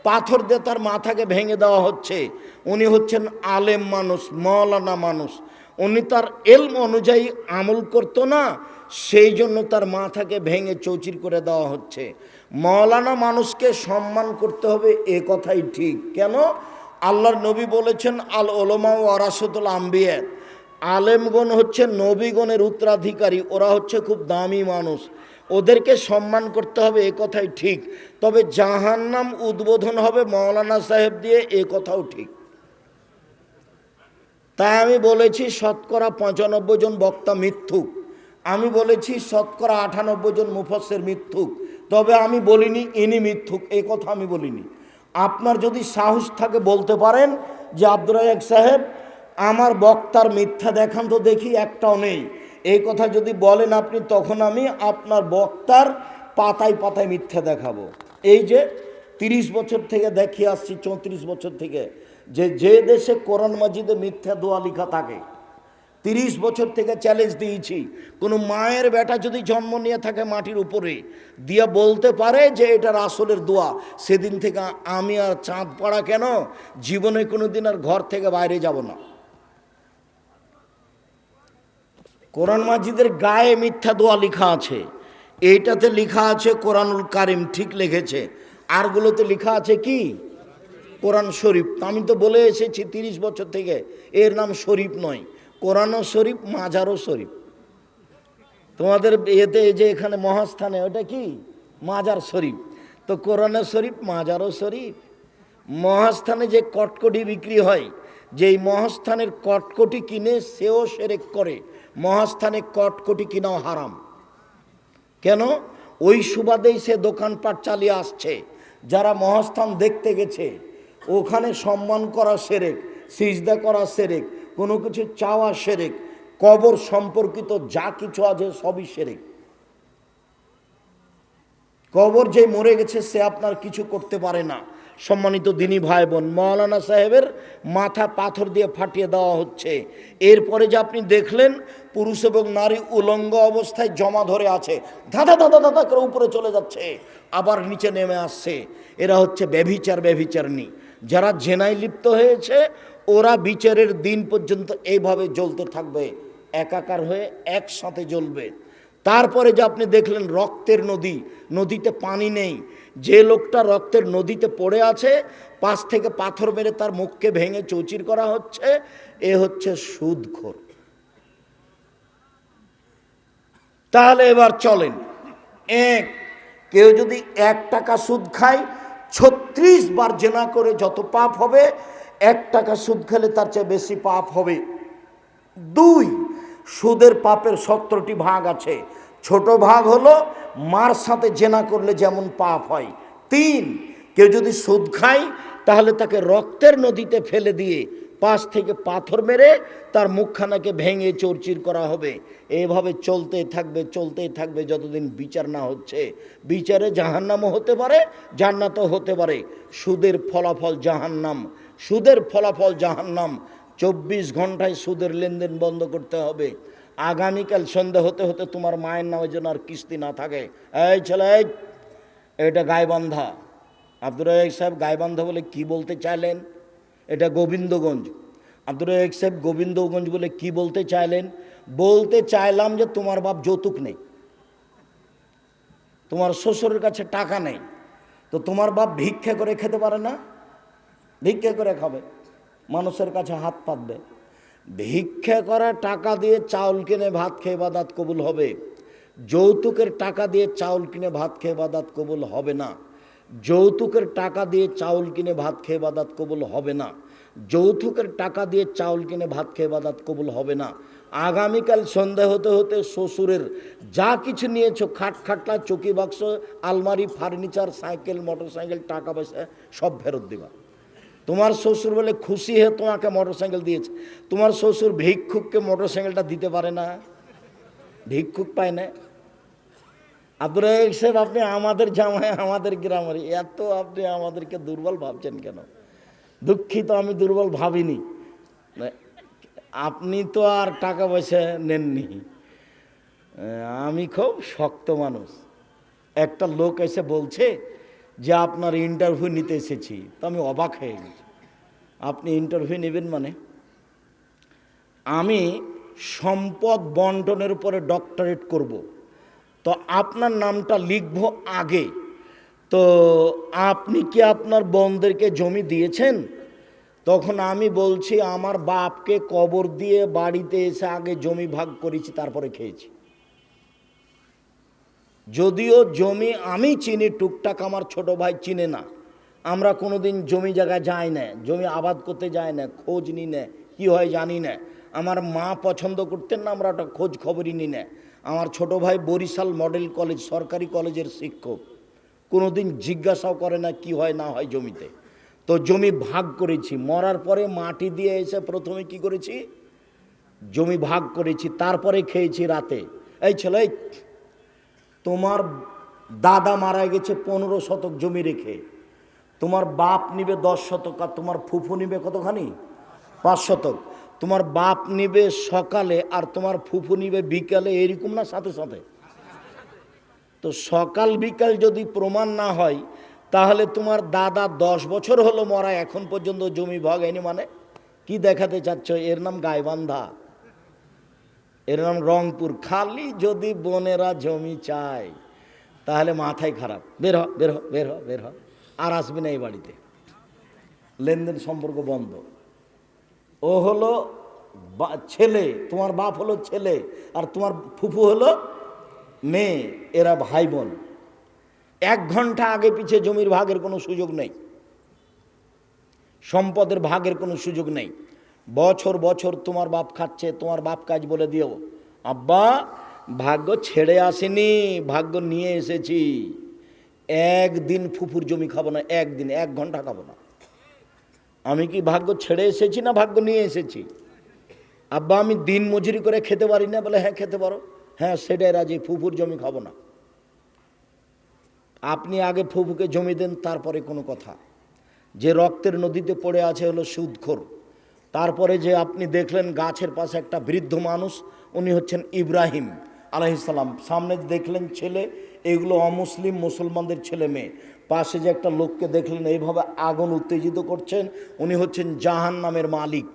Speaker 1: পাথর দিয়ে তার মাথাকে ভেঙে দেওয়া হচ্ছে, উনি হচ্ছেন আলেম মানুষ, মওলানা মানুষ। উনি তার এলম অনুযায়ী আমল করতো না, সেই জন্য তার মাথাকে ভেঙে চৌচির করে দেওয়া হচ্ছে। মওলানা মানুষকে সম্মান করতে হবে, এ কথাই ঠিক। কেন? আল্লাহর নবী বলেছেন, আল উলামা ওয়ারাসাতুল আম্বিয়া, আলেমগণ হচ্ছে নবীগণের উত্তরাধিকারী, ওরা হচ্ছে খুব দামি মানুষ, ওদেরকে সম্মান করতে হবে, এ কথাই ঠিক। তবে জাহান্নাম উদ্বোধন হবে মওলানা সাহেব দিয়ে, এ কথাও ঠিক। তাই আমি বলেছি শতকরা 95 জন বক্তা মিথ্যুক, আমি বলেছি শতকরা 98 জন মুফাসসির মিথ্যুক, তবে আমি বলিনি ইনি মিথ্যুক, এই কথা আমি বলিনি। আপনার যদি সাহস থাকে বলতে পারেন যে আব্দুর রাজ্জাক সাহেব আমার বক্তার মিথ্যা দেখান তো দেখি, একটাও নেই, এই কথা যদি বলেন আপনি, তখন আমি আপনার বক্তার পাতায় পাতায় মিথ্যা দেখাবো। এই যে 30 বছর থেকে দেখিয়ে আসছি, 34 বছর থেকে, যে দেশে কোরআন মাজিদে মিথ্যা দোয়া লেখা থাকে, 30 বছর থেকে চ্যালেঞ্জ দিয়েছি, কোনো মায়ের বেটা যদি জন্ম নিয়ে থাকে মাটির উপরে দিয়া বলতে পারে যে এটা রাসূলের দোয়া, সেদিন থেকে আমি আর চাঁদ পড়া কেন, জীবনে কোনো দিন আর ঘর থেকে বাইরে যাব না। কোরআন মাজিদের গায়ে মিথ্যা দোয়া লেখা আছে, এইটাতে লেখা আছে কোরআনুল কারিম, ঠিক লিখেছে, আরগুলোতে লেখা আছে কি কোরআন শরীফ। আমি তো বলে এসেছি 30 বছর থেকে, এর নাম শরীফ নয়, কোরআনও শরীফ, মাজারও শরীফ। তোমাদের এতে যে এখানে মহাস্থানে ওটা কি মাজার শরীফ, তো কোরআনের শরীফ, মাজারও শরীফ। মহাস্থানে যে কটকটি বিক্রি হয়, যেই মহাস্থানের কটকটি কিনে সেও শিরক করে, মহাস্থানে কটকটি কিনাও হারাম। কেন? ওই সুবাদেই সে দোকানপাট চালিয়ে আসছে। যারা মহাস্থান দেখতে গেছে, ওখানে সম্মান করা শিরক, সিজদা করা শিরক, কোনো কিছু চাওয়া শিরক, কবর সম্পর্কিত যা কিছু আছে সবই শিরক। কবর যে মরে গেছে সে আপনার কিছু করতে পারে না। সম্মানিত দিনী ভাই বোন, মওলানা সাহেবের মাথা পাথর দিয়ে ফাটিয়ে দেওয়া হচ্ছে। এরপরে যে আপনি দেখলেন পুরুষ এবং নারী উলঙ্গ অবস্থায় জমা ধরে আছে, ধাঁধা ধাঁধা ধাঁধা করে উপরে চলে যাচ্ছে, আবার নিচে নেমে আসছে। এরা হচ্ছে ব্যভিচার, ব্যভিচারিণী। যারা জেনায় লিপ্ত হয়েছে ওরা বিচারের দিন পর্যন্ত এইভাবে জ্বলতে থাকবে, একাকার হয়ে একসাথে জ্বলবে। তারপরে যে আপনি দেখলেন রক্তের নদী, নদীতে পানি নেই, যে লোকটা রক্তের নদীতে পড়ে আছে পাশ থেকে পাথর মেরে তার মুখকে ভেঙে চৌচির করা হচ্ছে, এ হচ্ছে সুদখোর। তাহলে এবার চলেন, কেউ যদি 1 টাকা সুদ খায়, 36 বার জেনা করে যত পাপ হবে, 1 টাকা সুদ খেলে তার চেয়ে বেশি পাপ হবে। 2, সুদের পাপের 17টি ভাগ আছে। ছোট ভাগ হলো মার সাথে জেনা করলে যেমন পাপ হয়। 3, কেউ যদি সুদ খায় তাহলে তাকে রক্তের নদীতে ফেলে দিয়ে পাশ থেকে পাথর মেরে তার মুখখানাকে ভেঙে চৌচির করা হবে। এইভাবে চলতেই থাকবে যতদিন বিচার না হচ্ছে। বিচারে জাহান্নামও হতে পারে, জান্নাতও হতে পারে। সুদের ফলাফল জাহান্নাম। 24 ঘন্টায় সুদের লেনদেন বন্ধ করতে হবে। আগামীকাল সন্ধ্যা হতে হতে তোমার মায়ের নামে যেন আর কিস্তি না থাকে। এই ছেলে, এটা গাইবান্ধা। আব্দুর রাজ্জাক সাহেব গাইবান্ধা বলে কি বলতে চাইলেন? এটা গোবিন্দগঞ্জ। আব্দুর রাজ্জাক সাহেব গোবিন্দগঞ্জ বলে কি বলতে চাইলেন? বলতে চাইলাম যে তোমার বাপ যৌতুক নেই, তোমার শ্বশুরের কাছে টাকা নেই, তো তোমার বাপ ভিক্ষা করে খেতে পারে না? ভিক্ষা করে খাবে, মানুষের কাছে হাত পাতবে। ভিক্ষা করা টাকা দিয়ে চাউল কিনে ভাত খেয়ে ইবাদত কবুল হবে। যৌতুকের টাকা দিয়ে চাউল কিনে ভাত খেয়ে ইবাদত কবুল হবে না। যৌতুকের টাকা দিয়ে চাউল কিনে ভাত খেয়ে ইবাদত কবুল হবে না। যৌতুকের টাকা দিয়ে চাউল কিনে ভাত খেয়ে ইবাদত কবুল হবে না। আগামীকাল সন্ধ্যা হতে হতে শ্বশুরের যা কিছু নিয়েছো, খাটলা, চৌকি বাক্স, আলমারি, ফার্নিচার, সাইকেল, মোটরসাইকেল, টাকা পয়সা সব ফেরত দিবা। তোমার শ্বশুর বলে খুশি হয়ে তোমাকে মোটরসাইকেল দিয়েছে। তোমার শ্বশুর ভিক্ষুককে মোটরসাইকেলটা দিতে পারে না, ভিক্ষুক পায় না। আব্দুর রাজ্জাক সাহেব, আপনি আমাদের জামাই, আমাদের গ্রামের, এত আপনি আমাদেরকে দুর্বল ভাবছেন কেন? দুঃখিত, আমি দুর্বল ভাবিনি। আপনি তো আর টাকা পয়সা নেননি, আমি খুব শক্ত মানুষ। একটা লোক এসে বলছে যে আপনার ইন্টারভিউ নিতে এসেছি, তো আমি অবাক হয়ে গেছি। আপনি ইন্টারভিউ নেবেন মানে? আমি সম্পদ বন্টনের উপরে ডক্টরেট করব, তো আপনার নামটা লিখব আগে। তো আপনি কি আপনার বোনদেরকে জমি দিয়েছেন? তখন আমি বলছি আমার বাপকে কবর দিয়ে বাড়িতে এসে আগে জমি ভাগ করেছি, তারপরে খেয়েছি। যদিও জমি আমি চিনি, টুকটাক আমার ছোট ভাই চিনে না। আমরা কোনোদিন জমি জায়গায় যাই না, জমি আবাদ করতে যাই না, খোঁজ নিই না, কী হয় জানি না। আমার মা পছন্দ করতেন না, আমরা ওটা খোঁজ খবরই নিই না। আমার ছোট ভাই বরিশাল মডেল কলেজ, সরকারি কলেজের শিক্ষক, কোনোদিন জিজ্ঞাসাও করে না কি হয় না হয় জমিতে। তো জমি ভাগ করেছি, মরার পরে মাটি দিয়ে এসে প্রথমে কি করেছি, জমি ভাগ করেছি, তারপরে খেয়েছি রাতে। এই ছেলে, তোমার দাদা মারা গেছে 15 শতক জমি রেখে, তোমার বাপ নিবে 10 শতক, আর তোমার ফুফু নিবে কতখানি? 5 শতক। তোমার বাপ নিবে সকালে আর তোমার ফুফু নিবে বিকালে, এরকম না? সাথে সাথে। তো সকাল বিকাল যদি প্রমাণ না হয়, তাহলে তোমার দাদা 10 বছর হলো মরা, এখন পর্যন্ত জমি ভাগ হয়নি। মানে কি দেখাতে চাচ্ছ? এর নাম গাইবান্ধা, এর নাম রংপুর। খালি যদি বোনেরা জমি চায় তাহলে মাথায় খারাপ। বের হ, বের হ, বের হ, বের হ, আর আসবে না এই বাড়িতে। লেনদেন সম্পর্ক বন্ধ। ও হলো ছেলে, তোমার বাপ হলো ছেলে, আর তোমার ফুফু হলো মেয়ে, এরা ভাই বোন। 1 ঘন্টা আগে পিছে জমির ভাগের কোনো সুযোগ নেই, সম্পদের ভাগের কোনো সুযোগ নেই। বছর বছর তোমার বাপ খাচ্ছে, তোমার বাপ কাজ বলে দিও, আব্বা ভাগ্য ছেড়ে আসেনি, ভাগ্য নিয়ে এসেছি। একদিন ফুফুর জমি খাবো না, একদিন 1 ঘন্টা খাবো না। আমি কি ভাগ্য ছেড়ে এসেছি না ভাগ্য নিয়ে এসেছি? আব্বা আমি দিন মজুরি করে খেতে পারি না, বলে হ্যাঁ খেতে পারো, হ্যাঁ সেটাই রাজি, ফুফুর জমি খাবো না। আপনি আগে ফুফুকে জমি দেন, তারপরে কোনো কথা। যে রক্তের নদীতে পড়ে আছে হলো সুদখোর। তারপরে যে আপনি দেখলেন গাছের পাশে একটা বৃদ্ধ মানুষ, উনি হচ্ছেন ইব্রাহিম আলাইহিস সালাম। সামনে দেখলেন ছেলে, এগুলো অমুসলিম মুসলমানদের ছেলে মেয়ে। পাশে যে একটা লোককে দেখলেন এইভাবে আগুন উত্তেজিত করছেন, উনি হচ্ছেন জাহান্নামের মালিক।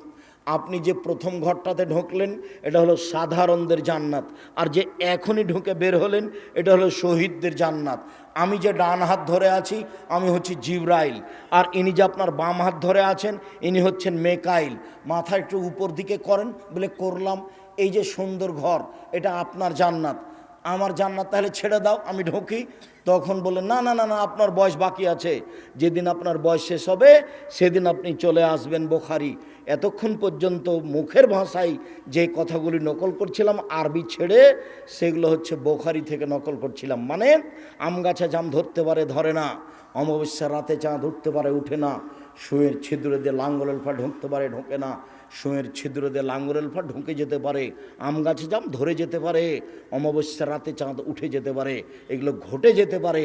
Speaker 1: আপনি যে প্রথম ঘরটাতে ঢুকলেন, এটা হলো সাধারণদের জান্নাত, আর যে এখনই ঢুকে বের হলেন, এটা হলো শহীদদের জান্নাত। আমি যে ডান হাত ধরে আছি, আমি হচ্ছি জিবরাইল, আর ইনি যে আপনার বাম হাত ধরে আছেন, ইনি হচ্ছেন মেকাইল। মাথা একটু উপর দিকে করেন, বলে করলাম। এই যে সুন্দর ঘর, এটা আপনার জান্নাত। আমার জান্নাত তাহলে ছেড়ে দাও, আমি ঢুকি। তখন বলে না না না না, আপনার বয়স বাকি আছে, যেদিন আপনার বয়স শেষ হবে সেদিন আপনি চলে আসবেন বুখারী। এতক্ষণ পর্যন্ত মুখের ভাষায় যে কথাগুলি নকল করছিলাম আরবি ছেড়ে, সেগুলো হচ্ছে বুখারী থেকে নকল করছিলাম। মানে আম গাছে জাম ধরতে পারে ধরে না, অমাবস্যার রাতে চাঁদ উঠতে পারে উঠে না, সুঁয়ের ছিদ্র দিয়ে লাঙ্গলের ফা ঢুকতে পারে ঢোকে না, সুঁয়ের ছিদ্র দিয়ে লাঙ্গলের ফা ঢুকে যেতে পারে, আম গাছে জাম ধরে যেতে পারে, অমাবস্যার রাতে চাঁদ উঠে যেতে পারে, এগুলো ঘটে যেতে পারে।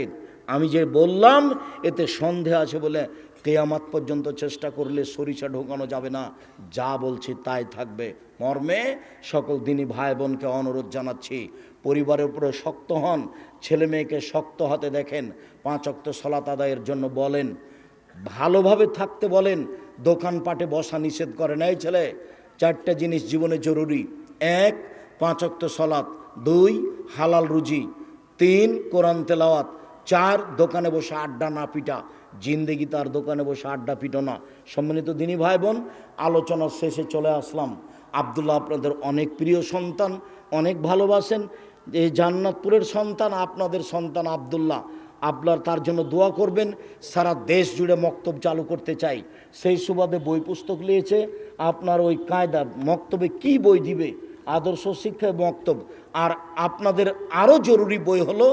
Speaker 1: আমি যে বললাম এতে সন্দেহ আছে বলে কেয়ামাত পর্যন্ত চেষ্টা করলে সরিষা ঢোকানো যাবে না, যা বলছি তাই থাকবে। মর্মে সকল দিনী ভাই বোনকে অনুরোধ জানাচ্ছি, পরিবারের উপরে শক্ত হন, ছেলে মেয়েকে শক্ত হাতে দেখেন, 5 ওয়াক্ত সালাত আদায়ের জন্য বলেন, ভালোভাবে থাকতে বলেন, দোকানপাটে বসা নিষেধ করেন। এই ছেলে, 4টা জিনিস জীবনে জরুরি: 1 5 ওয়াক্ত সালাত, 2 হালাল রুজি, 3 কোরআন তেলাওয়াত, 4 দোকানে বসে আড্ডা না পিটা। জিন্দেগি তার দোকানে বসে আড্ডা পিটো না। সম্মানিত দিনী ভাই বোন, আলোচনার শেষে চলে আসলাম। আব্দুল্লাহ আপনাদের অনেক প্রিয় সন্তান, অনেক ভালোবাসেন। এই জান্নাতপুরের সন্তান, আপনাদের সন্তান আব্দুল্লাহ। আপনার তার জন্য দোয়া করবেন। সারা দেশ জুড়ে মক্তব চালু করতে চাই, সেই সুবাদে বই পুস্তক নিয়েছে। আপনার ওই কায়দা মক্তবে কি বই দিবে, আদর্শ শিক্ষা মক্তব। আর আপনাদের আরও জরুরি বই হলো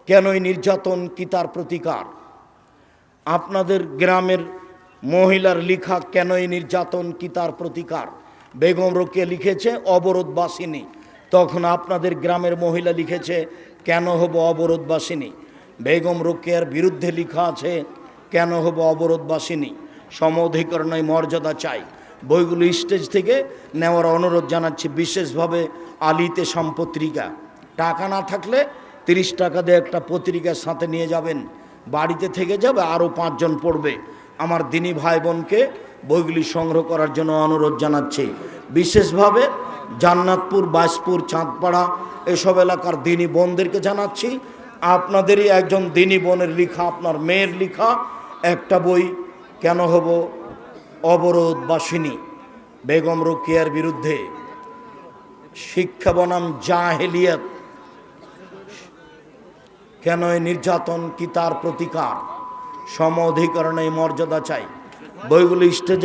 Speaker 1: কেনই নির্যাতন কি তার প্রতিকার। আপনাদের গ্রামের মহিলার লেখা কেনই নির্যাতন কি তার প্রতিকার, বেগম রোকেয়া লিখেছে অবরোধবাসিনী। তখন আপনাদের গ্রামের মহিলা লিখেছে কেন হব অবরোধবাসিনী। বেগম রোকেয়ার বিরুদ্ধে লেখা আছে কেন হব অবরোধবাসিনী, সম অধিকার নয় মর্যাদা চাই। বইগুলো স্টেজ থেকে নেওয়ার অনুরোধ জানাচ্ছি। বিশেষভাবে আলিতে সম্পত্রিকা, টাকা না থাকলে 30 টাকা দিয়ে একটা পত্রিকার সাথে নিয়ে যাবেন, বাড়িতে থেকে যাবে, আরও 5 জন পড়বে। আমার দিনী ভাই বোনকে বইগুলি সংগ্রহ করার জন্য অনুরোধ জানাচ্ছি। বিশেষভাবে জান্নাতপুর, বাসপুর, চাঁদপাড়া এসব এলাকার দিনী বোনদেরকে জানাচ্ছি, আপনাদেরই একজন দিনী বোনের লেখা, আপনার মেয়ের লেখা একটা বই কেন হব অবরোধবাসিনী, বেগম রোকেয়ার বিরুদ্ধে, শিক্ষা বনাম জাহেলিয়াত, কেন নির্যাতন কি তার প্রতিকার, সম অধিকার নেই মর্যাদা চাই। বইগুলো স্টেজে